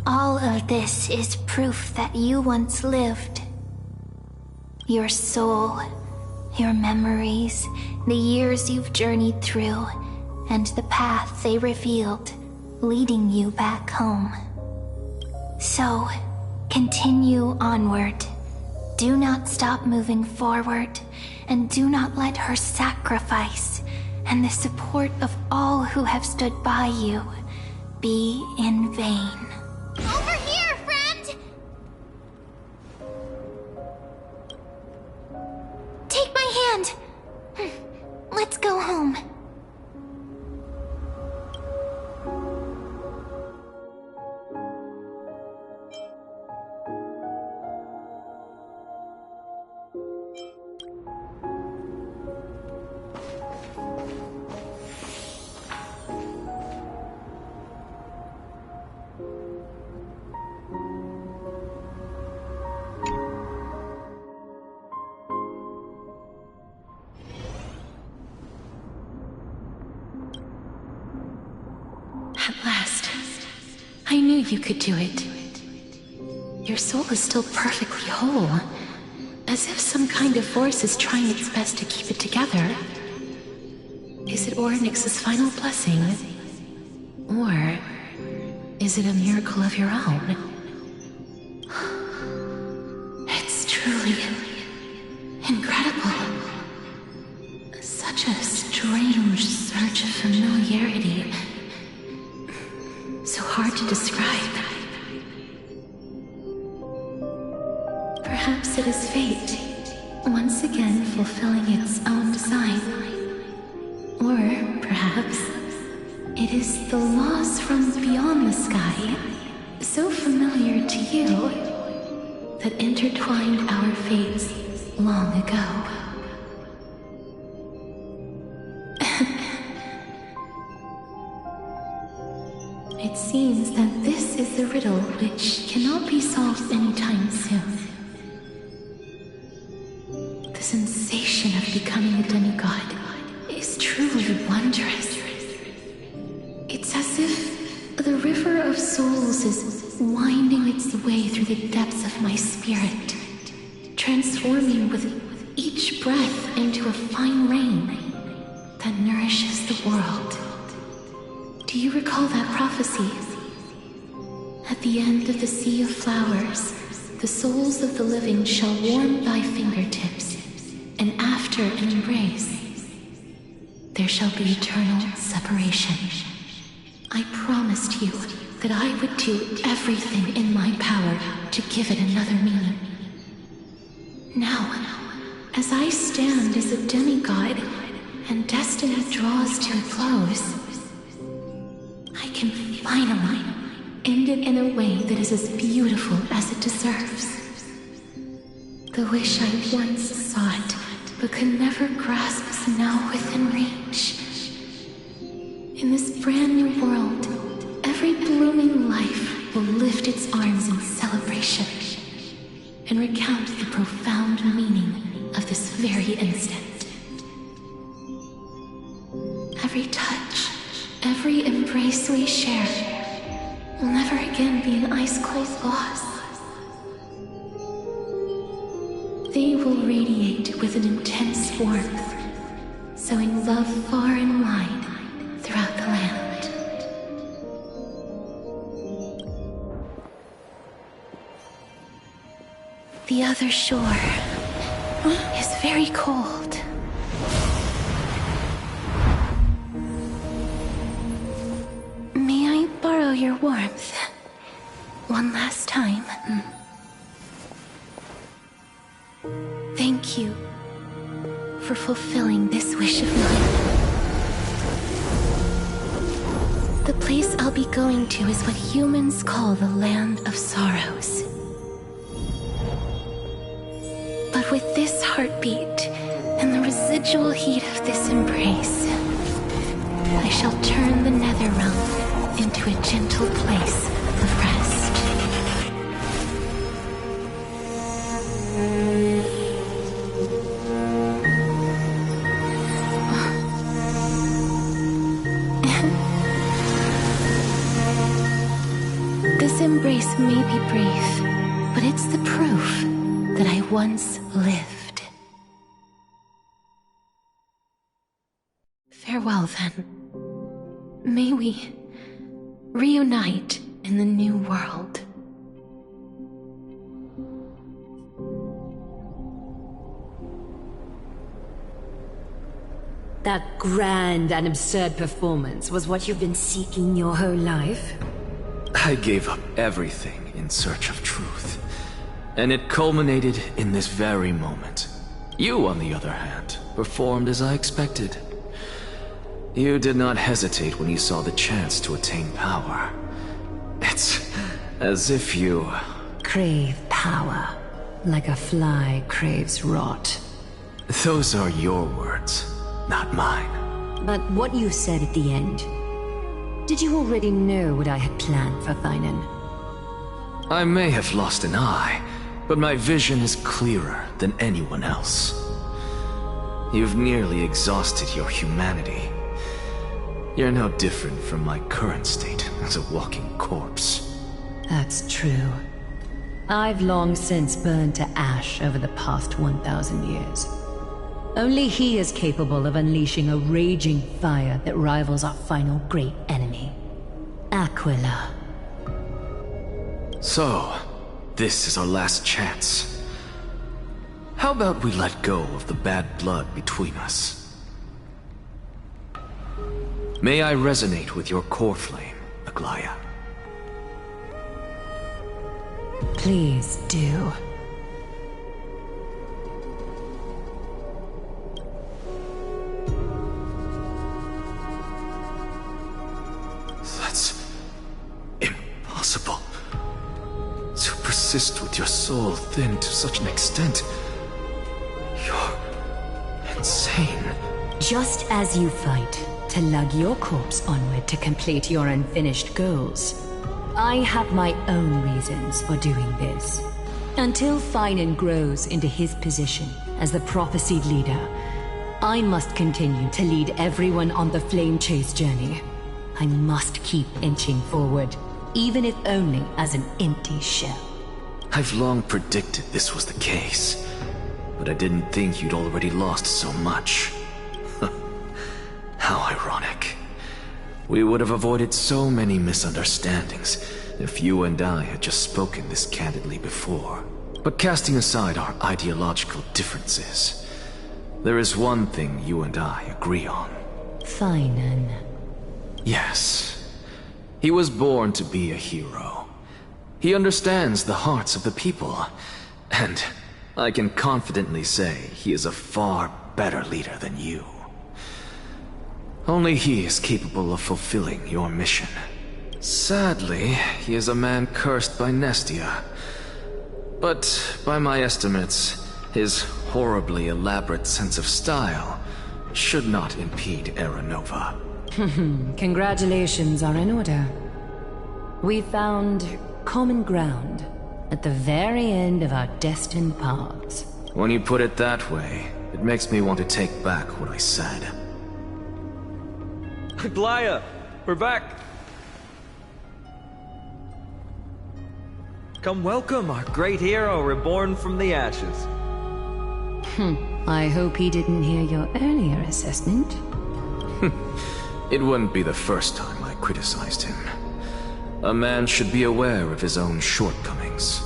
C: All of this is proof that you once lived. Your soul, your memories, the years you've journeyed through, and the path they revealed, leading you back home. So, continue onward. Do not stop moving forward, and do not let her sacrifice and the support of all who have stood by you be in vain.
P: Over here, friend!
C: Take my hand! Let's go home.
A: At last. I knew you could do it. Your soul is still perfectly whole. As if some kind of force is trying its best to keep it together. Is it Orynyx's final blessing? Or is it a miracle of your own? It's truly incredible. Such a strange surge of familiarity. So hard to describe. Perhaps it is fate, once again fulfilling its own design. Or perhaps it is the laws from beyond the sky, so familiar to you, that intertwined our fates long ago. It seems that this is the riddle which cannot be solved anytime soon. The sensation of becoming a demigod is truly wondrous. It's as if the river of souls is winding its way through the depths of my spirit, transforming with each breath into a fine rain that nourishes the world. Do you recall that prophecy? At the end of the sea of flowers, the souls of the living shall warm thy fingertips, and after an embrace, there shall be eternal separation. I promised you that I would do everything in my power to give it another meaning. Now, as I stand as a demigod, and destiny draws to a close, I can finally end it in a way that is as beautiful as it deserves. The wish I once sought, but could never grasp, is now within reach. In this brand new world, every blooming life will lift its arms in celebration and recount the profound meaning of this very instant. Every touch, every embrace we share will never again be an ice-cold loss. They will radiate with an intense warmth, sowing love far and wide throughout the land. The other shore is very cold. May I borrow your warmth one last time? Thank you for fulfilling this wish of mine. The place I'll be going to is what humans call the Land of Sorrows. But with this heartbeat and the residual heat of this embrace, I shall turn the nether realm into a gentle place of rest. The This embrace may be brief, but it's the proof that I once lived. Farewell, then. May we reunite in the new world.
E: That grand and absurd performance was what you've been seeking your whole life?
I: I gave up everything in search of truth. And it culminated in this very moment. You, on the other hand, performed as I expected. You did not hesitate when you saw the chance to attain power. It's as if you...
E: crave power, like a fly craves rot.
I: Those are your words, not mine.
E: But what you said at the end... did you already know what I had planned for Thynan?
I: I may have lost an eye, but my vision is clearer than anyone else. You've nearly exhausted your humanity. You're no different from my current state as a walking corpse.
E: That's true. I've long since burned to ash over the past 1,000 years. Only he is capable of unleashing a raging fire that rivals our final great enemy, Aquila.
I: So, this is our last chance. How about we let go of the bad blood between us? May I resonate with your core flame, Aglaya?
E: Please do.
I: That's impossible. To persist with your soul thinned to such an extent. You're insane.
E: Just as you fight to lug your corpse onward to complete your unfinished goals, I have my own reasons for doing this. Until Thynan grows into his position as the prophesied leader, I must continue to lead everyone on the flame chase journey. I must keep inching forward, even if only as an empty shell.
I: I've long predicted this was the case, but I didn't think you'd already lost so much. How ironic. We would have avoided so many misunderstandings if you and I had just spoken this candidly before. But casting aside our ideological differences, there is one thing you and I agree on.
E: Thynan.
I: Yes. He was born to be a hero. He understands the hearts of the people, and I can confidently say he is a far better leader than you. Only he is capable of fulfilling your mission. Sadly, he is a man cursed by Nestia. But by my estimates, his horribly elaborate sense of style should not impede Era Nova.
E: Congratulations are in order. We found common ground at the very end of our destined paths.
I: When you put it that way, it makes me want to take back what I said.
K: Aglaya, we're back. Come welcome our great hero reborn from the ashes.
E: I hope he didn't hear your earlier assessment.
I: It wouldn't be the first time I criticized him. A man should be aware of his own shortcomings.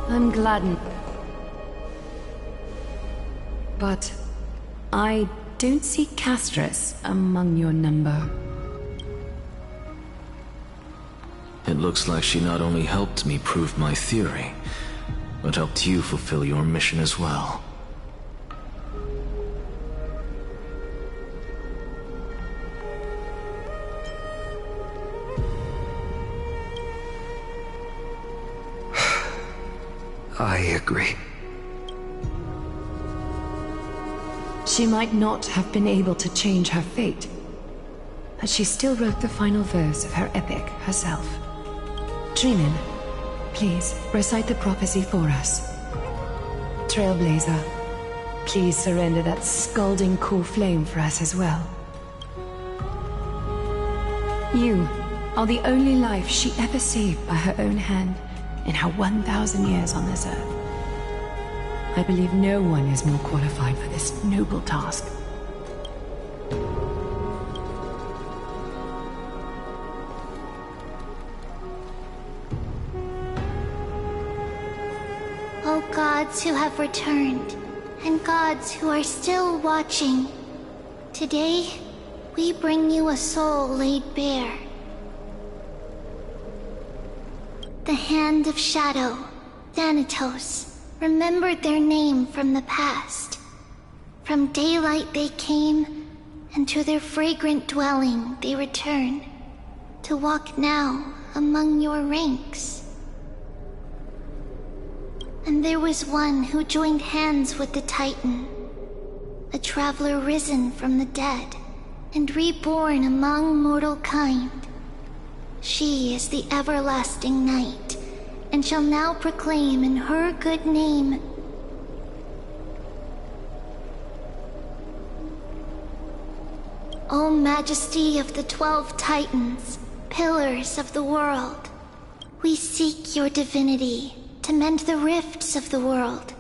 E: I'm glad. But I don't see Castorice among your number.
I: It looks like she not only helped me prove my theory, but helped you fulfill your mission as well.
N: I agree.
E: She might not have been able to change her fate, but she still wrote the final verse of her epic herself. Trinan, please, recite the prophecy for us. Trailblazer, please surrender that scalding cool flame for us as well. You are the only life she ever saved by her own hand in her 1,000 years on this earth. I believe no one is more qualified for this noble task.
C: O gods who have returned, and gods who are still watching, today we bring you a soul laid bare. The Hand of Shadow, Thanatos, remembered their name from the past. From daylight they came, and to their fragrant dwelling they return, to walk now among your ranks. And there was one who joined hands with the Titan, a traveler risen from the dead, and reborn among mortal kind. She is the everlasting night, and shall now proclaim in her good name. O Majesty of the 12 Titans, pillars of the world, we seek your divinity to mend the rifts of the world.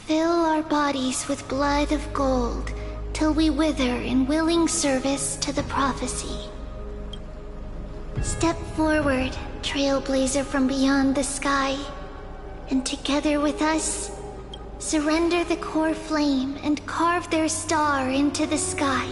C: Fill our bodies with blood of gold, till we wither in willing service to the prophecy. Step forward, trailblazer from beyond the sky, and together with us, surrender the core flame and carve their star into the sky.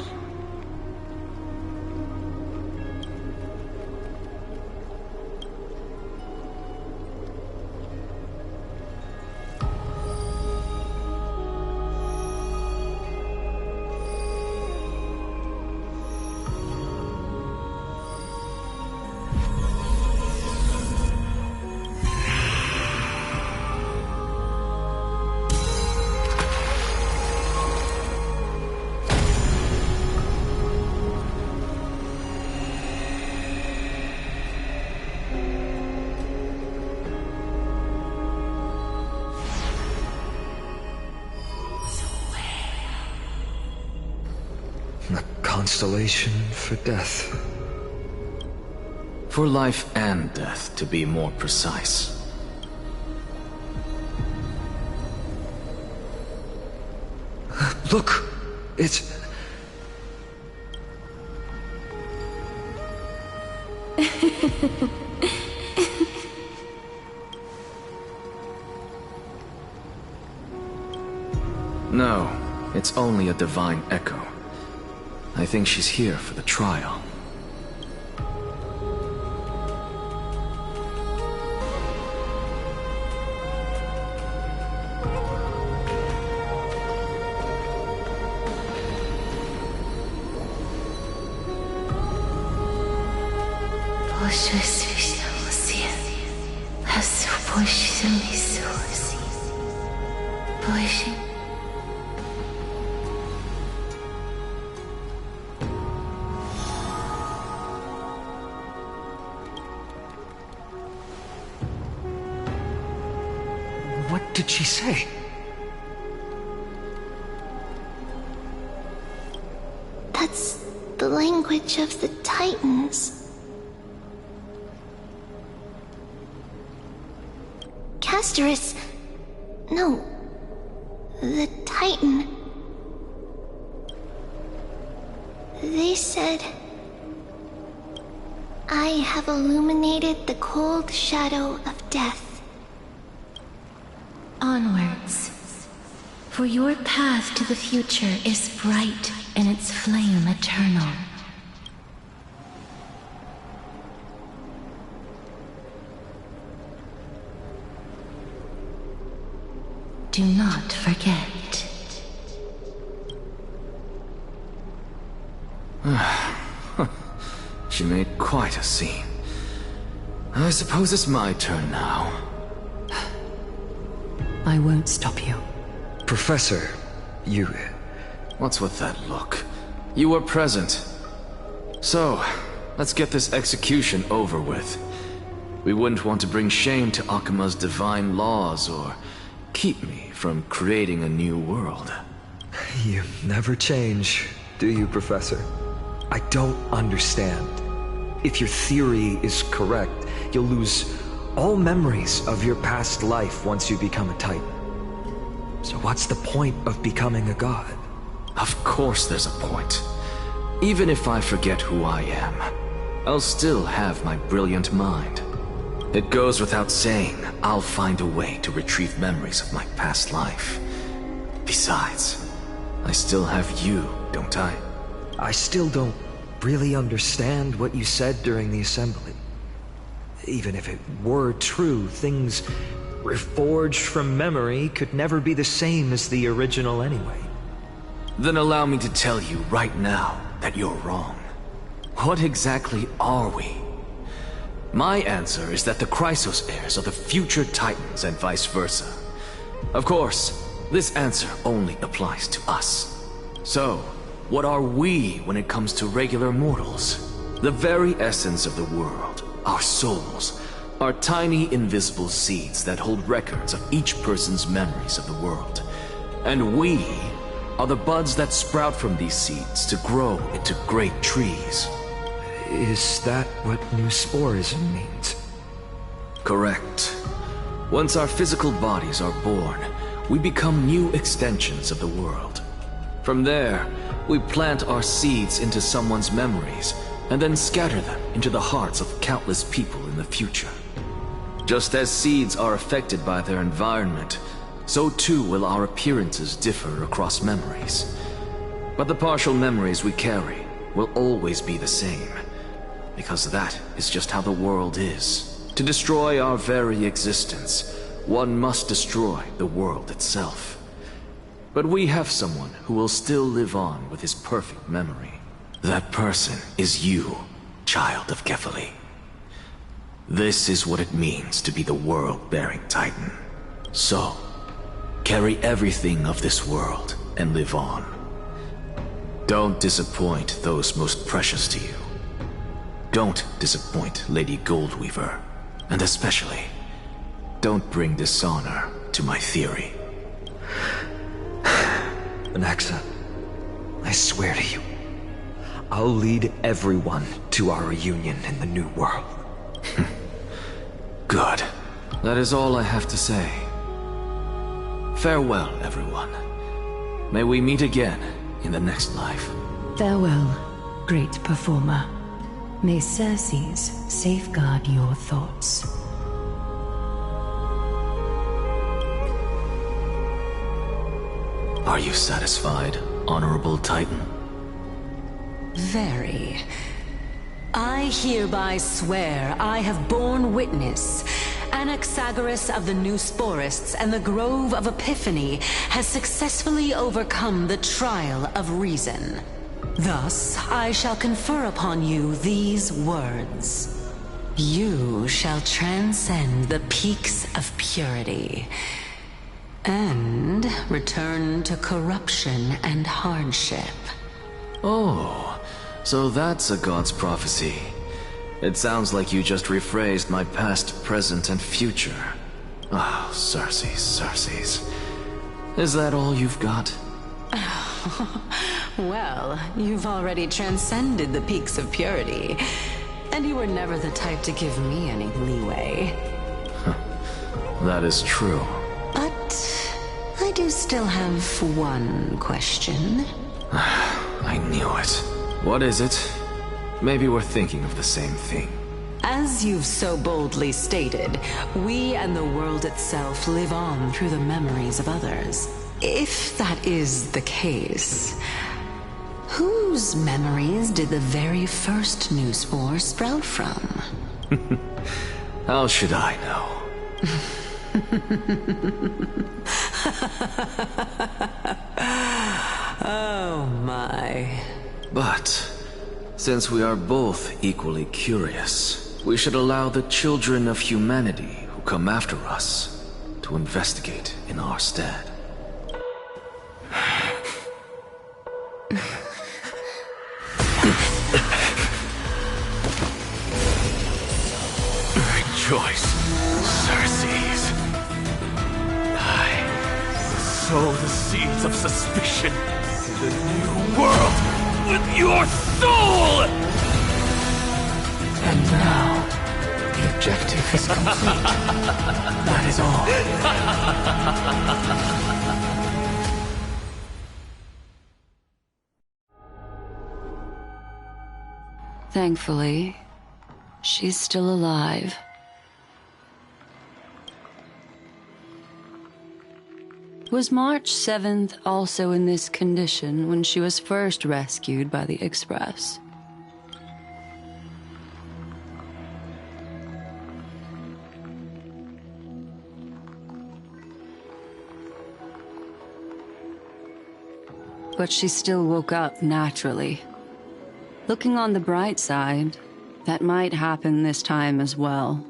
K: Constellation for death.
I: For life and death, to be more precise.
K: Look! It's...
I: No, it's only a divine echo. I think she's here for the trial.
K: What did she say?
C: That's the language of the Titans. Castorice... No. The Titan. They said... I have illuminated the cold shadow of death.
A: Onwards. For your path to the future is bright and its flame eternal. Do not forget.
I: She made quite a scene. I suppose it's my turn now.
E: I won't stop you.
K: Professor, you...
I: What's with that look? You were present. So, let's get this execution over with. We wouldn't want to bring shame to Akuma's divine laws or keep me from creating a new world.
K: You never change, do you, Professor? I don't understand. If your theory is correct, you'll lose all memories of your past life once you become a Titan. So what's the point of becoming a god?
I: Of course there's a point. Even if I forget who I am, I'll still have my brilliant mind. It goes without saying, I'll find a way to retrieve memories of my past life. Besides, I still have you, don't I?
K: I still don't really understand what you said during the assembly. Even if it were true, things reforged from memory could never be the same as the original anyway.
I: Then allow me to tell you right now that you're wrong. What exactly are we? My answer is that the Chrysos heirs are the future Titans and vice versa. Of course, this answer only applies to us. So, what are we when it comes to regular mortals? The very essence of the world, our souls, are tiny invisible seeds that hold records of each person's memories of the world. And we are the buds that sprout from these seeds to grow into great trees.
K: Is that what new sporism means?
I: Correct. Once our physical bodies are born, we become new extensions of the world. From there, we plant our seeds into someone's memories, and then scatter them into the hearts of countless people in the future. Just as seeds are affected by their environment, so too will our appearances differ across memories. But the partial memories we carry will always be the same, because that is just how the world is. To destroy our very existence, one must destroy the world itself. But we have someone who will still live on with his perfect memory. That person is you, child of Kefali. This is what it means to be the world-bearing Titan. So, carry everything of this world and live on. Don't disappoint those most precious to you. Don't disappoint Lady Goldweaver. And especially, don't bring dishonor to my theory.
K: Anaxa, I swear to you, I'll lead everyone to our reunion in the new world.
I: Good. That is all I have to say. Farewell, everyone. May we meet again in the next life.
E: Farewell, great performer. May Circes safeguard your thoughts.
I: Are you satisfied, Honorable Titan?
H: Very. I hereby swear I have borne witness. Anaxagoras of the New Sporists and the Grove of Epiphany has successfully overcome the trial of reason. Thus, I shall confer upon you these words. You shall transcend the peaks of purity and return to corruption and hardship.
I: Oh, so that's a god's prophecy. It sounds like you just rephrased my past, present, and future. Oh, Circes. Is that all you've got?
H: Well, you've already transcended the peaks of purity, and you were never the type to give me any leeway.
I: That is true.
H: But I do still have one question.
I: I knew it. What is it? Maybe we're thinking of the same thing.
H: As you've so boldly stated, we and the world itself live on through the memories of others. If that is the case, whose memories did the very first new spore sprout from?
I: How should I know?
H: Oh my.
I: But, since we are both equally curious, we should allow the children of humanity who come after us to investigate in our stead.
B: choice, Xerxes. I will sow the seeds of suspicion in the new world with your soul! And now, the objective is complete. That is all.
H: Thankfully, she's still alive. Was March 7th also in this condition when she was first rescued by the Express? But she still woke up naturally. Looking on the bright side, that might happen this time as well.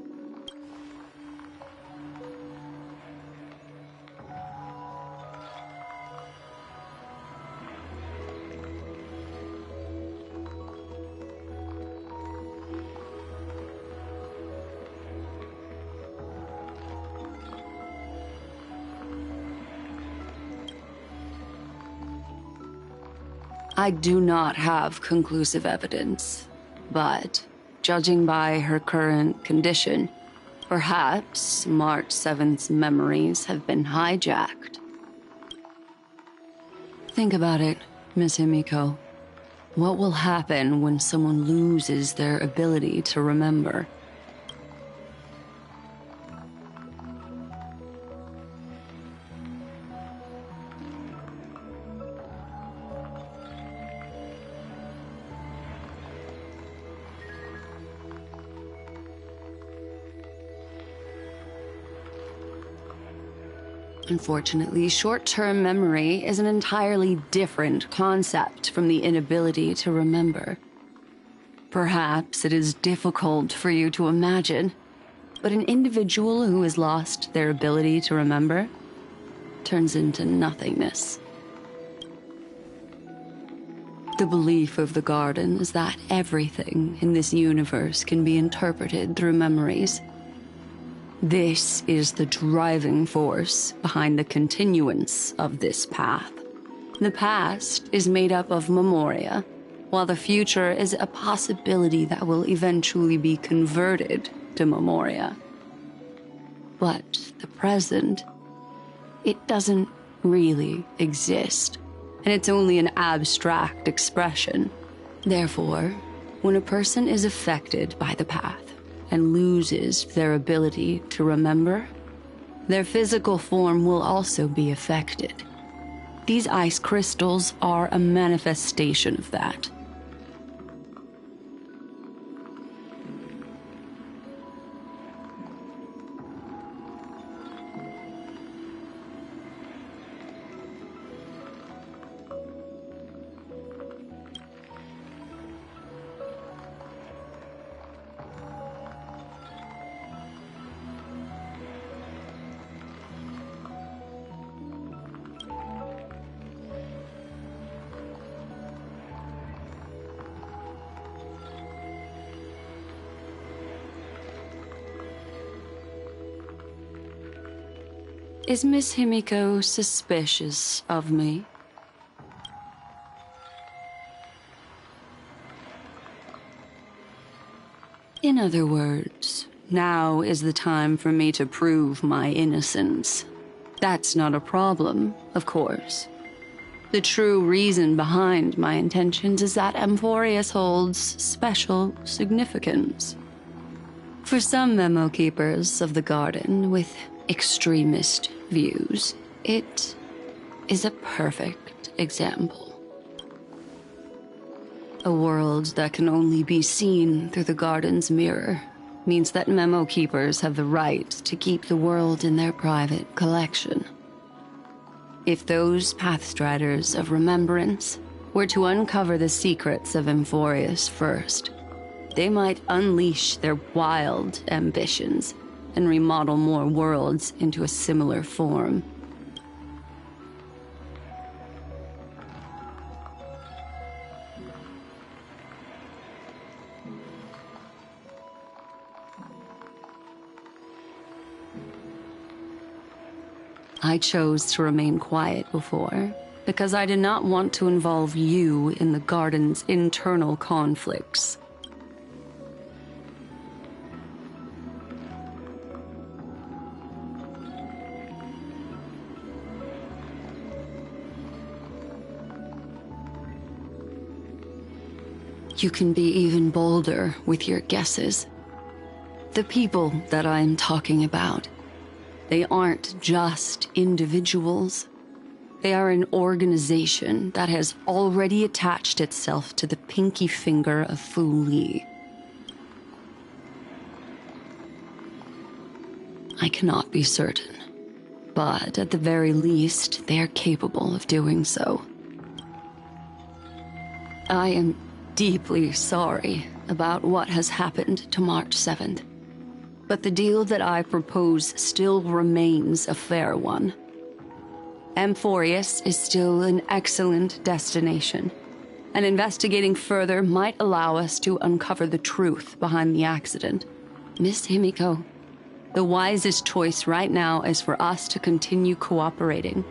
H: I do not have conclusive evidence, but judging by her current condition, perhaps March 7th's memories have been hijacked. Think about it, Miss Himiko. What will happen when someone loses their ability to remember? Unfortunately, short-term memory is an entirely different concept from the inability to remember. Perhaps it is difficult for you to imagine, but an individual who has lost their ability to remember turns into nothingness. The belief of the Garden is that everything in this universe can be interpreted through memories. This is the driving force behind the continuance of this path. The past is made up of memoria, while the future is a possibility that will eventually be converted to memoria. But the present, it doesn't really exist, and it's only an abstract expression. Therefore, when a person is affected by the path, and loses their ability to remember, their physical form will also be affected. These ice crystals are a manifestation of that. Is Miss Himiko suspicious of me? In other words, now is the time for me to prove my innocence. That's not a problem, of course. The true reason behind my intentions is that Amphoreus holds special significance. For some memo keepers of the Garden with extremist views, it is a perfect example. A world that can only be seen through the Garden's mirror means that memo keepers have the right to keep the world in their private collection. If those Pathstriders of Remembrance were to uncover the secrets of Amphoreus first, they might unleash their wild ambitions and remodel more worlds into a similar form. I chose to remain quiet before, because I did not want to involve you in the garden's internal conflicts. You can be even bolder with your guesses. The people that I'm talking about, they aren't just individuals. They are an organization that has already attached itself to the pinky finger of Fu Li. I cannot be certain, but at the very least, they are capable of doing so. I am deeply sorry about what has happened to March 7th, but the deal that I propose still remains a fair one. Amphoreus is still an excellent destination, and investigating further might allow us to uncover the truth behind the accident. Miss Himiko, the wisest choice right now is for us to continue cooperating.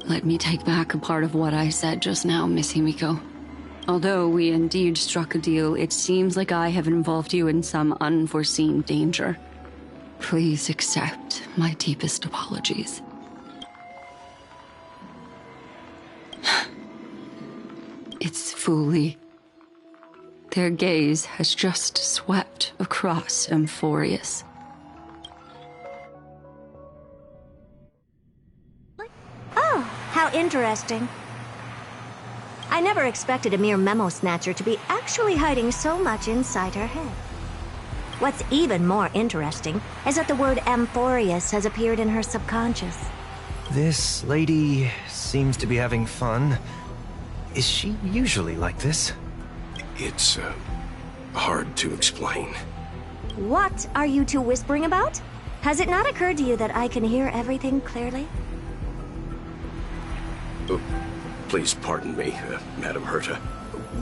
H: Let me take back a part of what I said just now, Miss Himiko. Although we indeed struck a deal, it seems like I have involved you in some unforeseen danger. Please accept my deepest apologies. It's Fu Li. Their gaze has just swept across Amphoreus.
U: Oh, how interesting. I never expected a mere memo snatcher to be actually hiding so much inside her head. What's even more interesting is that the word Amphoreus has appeared in her subconscious.
N: This lady seems to be having fun. Is she usually like this?
L: It's, hard to explain.
U: What are you two whispering about? Has it not occurred to you that I can hear everything clearly?
V: Please pardon me, Madam Herta.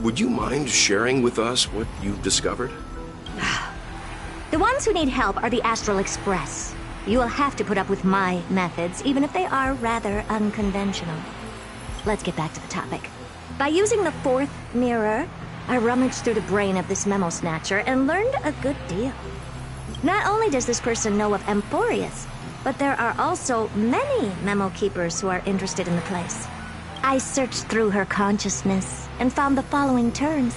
V: Would you mind sharing with us what you've discovered?
U: The ones who need help are the Astral Express. You will have to put up with my methods, even if they are rather unconventional. Let's get back to the topic. By using the fourth mirror, I rummaged through the brain of this memo snatcher and learned a good deal. Not only does this person know of Amphoreus, but there are also many memo keepers who are interested in the place. I searched through her consciousness and found the following terms: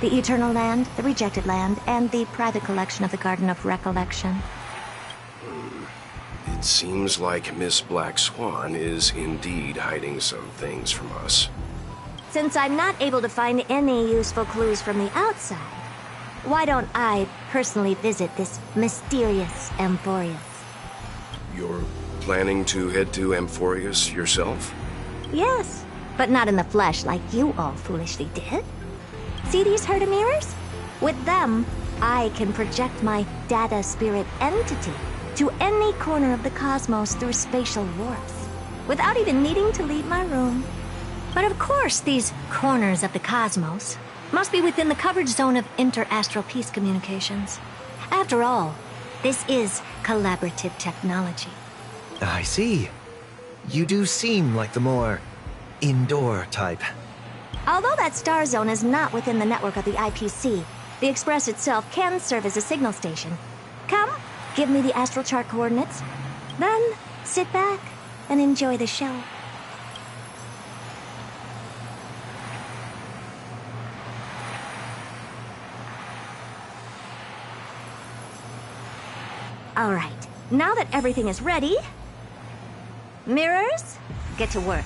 U: the Eternal Land, the Rejected Land, and the private collection of the Garden of Recollection.
V: It seems like Miss Black Swan is indeed hiding some things from us.
U: Since I'm not able to find any useful clues from the outside, why don't I personally visit this mysterious Amphoreus?
V: You're planning to head to Amphoreus yourself?
U: Yes, but not in the flesh like you all foolishly did. See these Herta mirrors? With them, I can project my data spirit entity to any corner of the cosmos through spatial warps, without even needing to leave my room. But of course, these corners of the cosmos must be within the coverage zone of inter-astral peace communications. After all, this is collaborative technology.
N: I see. You do seem like the more indoor type.
U: Although that star zone is not within the network of the IPC, the Express itself can serve as a signal station. Come, give me the astral chart coordinates. Then, sit back and enjoy the show. All right, now that everything is ready, mirrors, get to work.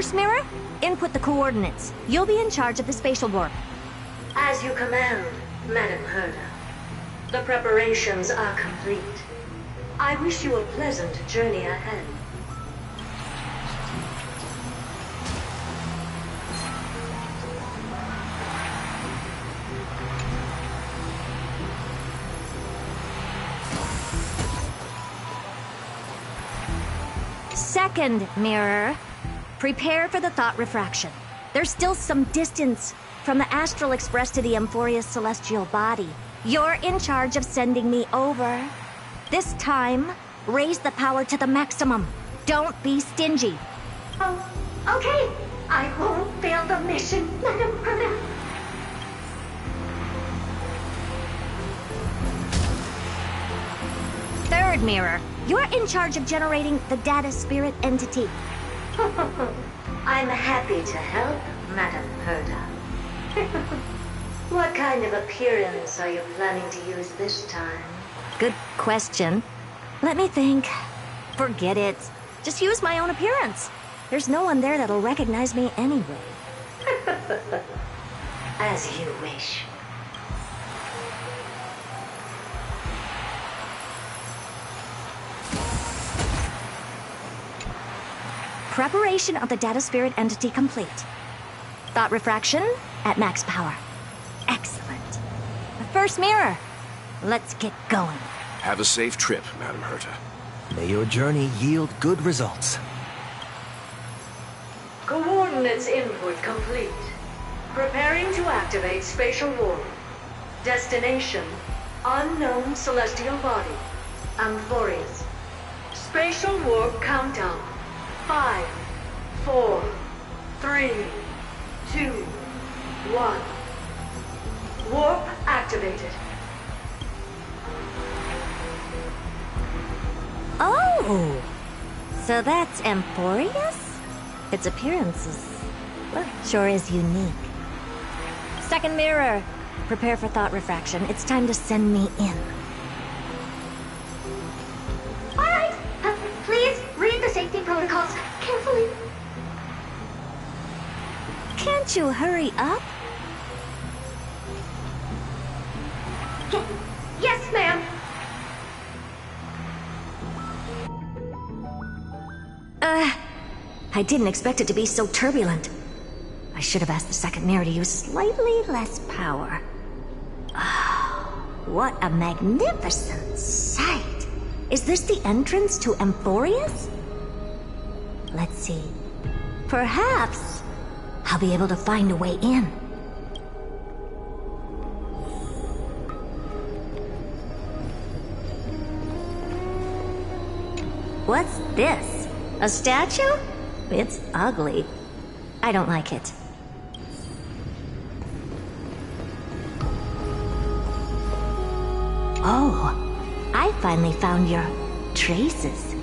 U: First mirror, input the coordinates. You'll be in charge of the spatial warp.
F: As you command, Madam Herda. The preparations are complete. I wish you a pleasant journey ahead.
U: Second mirror, prepare for the thought refraction. There's still some distance from the Astral Express to the Amphoreus celestial body. You're in charge of sending me over. This time, raise the power to the maximum. Don't be stingy.
F: Oh, okay. I won't fail the mission, Madam Herda.
U: Third mirror, you're in charge of generating the data spirit entity.
F: I'm happy to help, Madam Herda. What kind of appearance are you planning to use this time?
U: Good question. Let me think. Forget it. Just use my own appearance. There's no one there that'll recognize me anyway.
F: As you wish.
U: Preparation of the data spirit entity complete. Thought refraction at max power. Excellent. The first mirror. Let's get going.
V: Have a safe trip, Madam Herta.
G: May your journey yield good results.
F: Coordinates input complete. Preparing to activate spatial warp. Destination, unknown celestial body. Amphoreus. Spatial warp countdown. 5, 4, 3, 2, 1. Warp activated.
U: Oh! So that's Amphoreus? Its appearance is... well, sure is unique. Second mirror. Prepare for thought refraction. It's time to send me in.
F: Alright! Please read the safety protocols carefully.
U: Can't you hurry up?
F: Yes, ma'am.
U: I didn't expect it to be so turbulent. I should have asked the second mirror to use slightly less power. Oh, what a magnificent sight! Is this the entrance to Amphoreus? Let's see. Perhaps I'll be able to find a way in. What's this? A statue? It's ugly. I don't like it. Oh, I finally found your traces.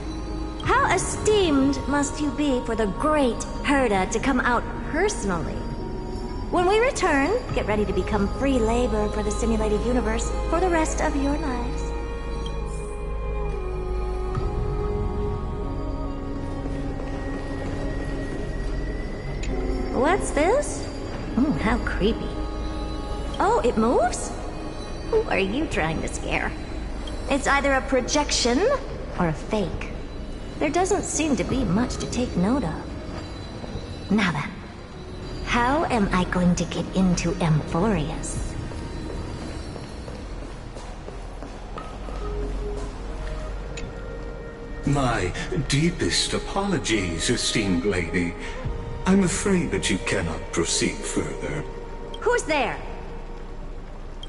U: How esteemed must you be for the great Herda to come out personally? When we return, get ready to become free labor for the simulated universe for the rest of your lives. What's this? Oh, how creepy. Oh, it moves? Who are you trying to scare? It's either a projection or a fake. There doesn't seem to be much to take note of. Now then, how am I going to get into Amphoreus?
L: My deepest apologies, esteemed lady. I'm afraid that you cannot proceed further.
U: Who's there?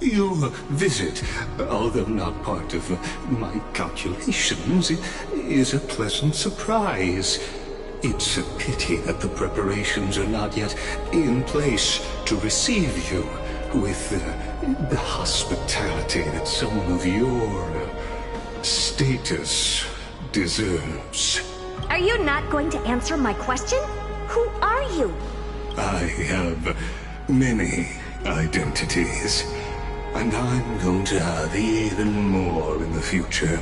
L: Your visit, although not part of my calculations, is a pleasant surprise. It's a pity that the preparations are not yet in place to receive you with the hospitality that someone of your status deserves.
U: Are you not going to answer my question? Who are you?
L: I have many identities, and I'm going to have even more in the future.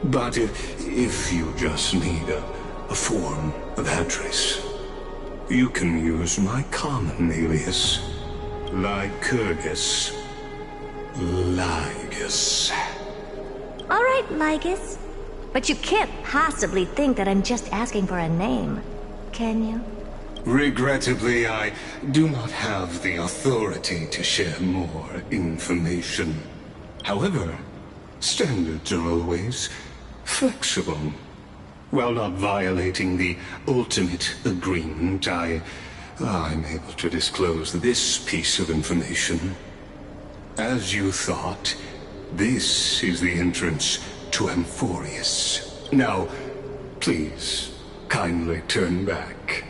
L: But if you just need a form of address, You can use my common alias, Lycurgus. Lygus.
U: All right, Lygus. But you can't possibly think that I'm just asking for a name, can you?
L: Regrettably, I do not have the authority to share more information. However, standards are always flexible. While not violating the ultimate agreement, I'm able to disclose this piece of information. As you thought, this is the entrance to Amphoreus. Now, please, kindly turn back.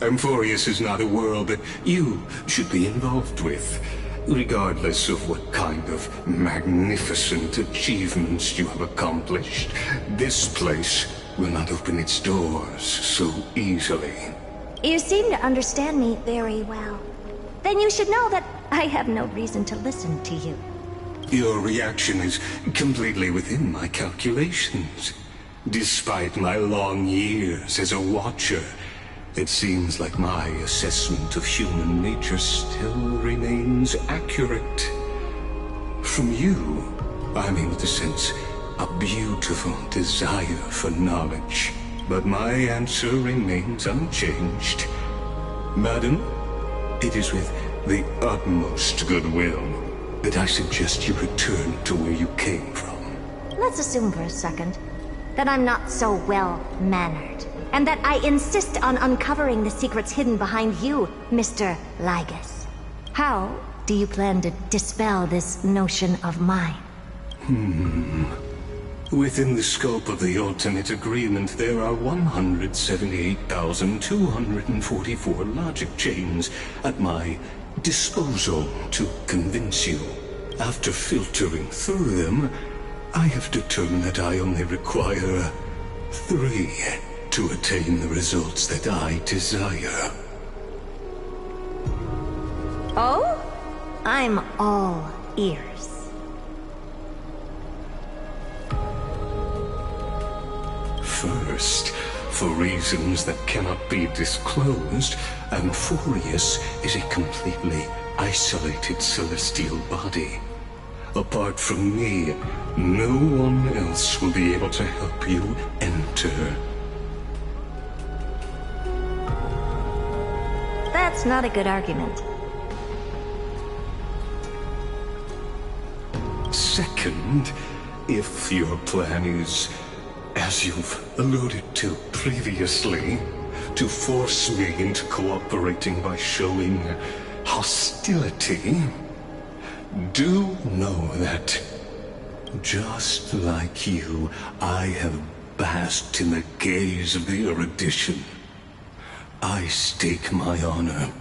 L: Amphoreus is not a world that you should be involved with, regardless of what kind of magnificent achievements you have accomplished. This place will not open its doors so easily.
U: You seem to understand me very well. Then you should know that I have no reason to listen to you.
L: Your reaction is completely within my calculations. Despite my long years as a Watcher, it seems like my assessment of human nature still remains accurate. From you, I'm able to sense a beautiful desire for knowledge, but my answer remains unchanged. Madam, it is with the utmost goodwill that I suggest you return to where you came from.
U: Let's assume for a second that I'm not so well-mannered, and that I insist on uncovering the secrets hidden behind you, Mr. Lygus. How do you plan to dispel this notion of mine?
L: Within the scope of the ultimate agreement, there are 178,244 logic chains at my disposal to convince you. After filtering through them, I have determined that I only require 3 to attain the results that I desire.
U: Oh? I'm all ears.
L: First, for reasons that cannot be disclosed, Amphoreus is a completely isolated celestial body. Apart from me, no one else will be able to help you enter.
U: That's not a good argument.
L: Second, if your plan is, as you've alluded to previously, to force me into cooperating by showing hostility, do know that, just like you, I have basked in the gaze of the erudition. I stake my honor,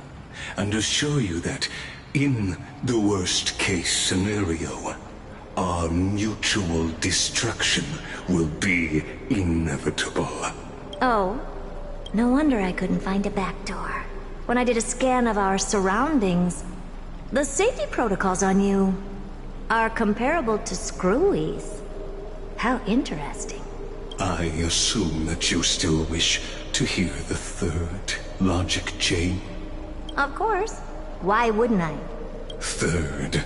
L: and assure you that, in the worst-case scenario, our mutual destruction will be inevitable.
U: Oh, no wonder I couldn't find a back door. When I did a scan of our surroundings, the safety protocols on you are comparable to Screwy's. How interesting.
L: I assume that you still wish to hear the third logic chain?
U: Of course. Why wouldn't I?
L: Third,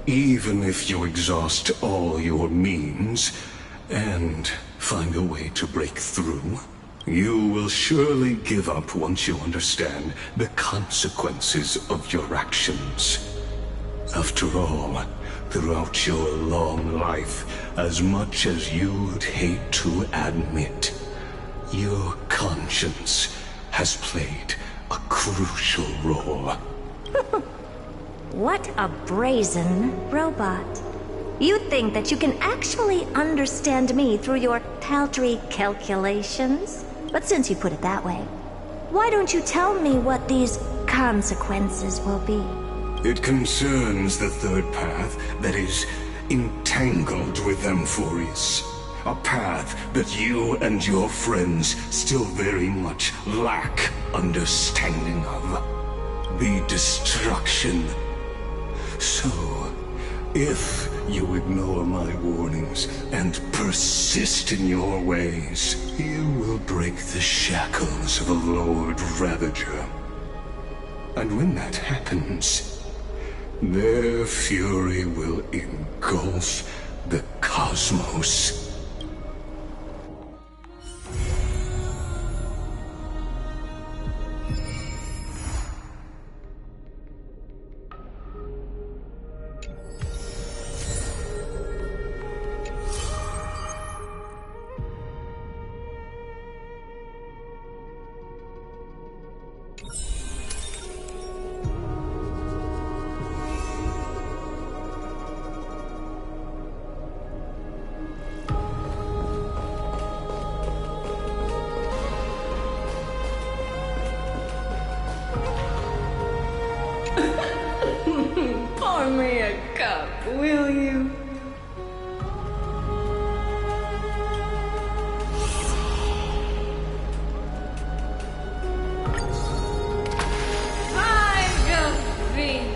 L: even if you exhaust all your means and find a way to break through, you will surely give up once you understand the consequences of your actions. After all, throughout your long life, as much as you'd hate to admit, your conscience has played a crucial role.
U: What a brazen robot. You think that you can actually understand me through your paltry calculations? But since you put it that way, why don't you tell me what these consequences will be?
L: It concerns the third path that is entangled with Amphoreus. A path that you and your friends still very much lack understanding of. The destruction. So, if you ignore my warnings and persist in your ways, you will break the shackles of a Lord Ravager. And when that happens, their fury will engulf the cosmos.
A: Pour me a cup, will you? Hi, Goofy.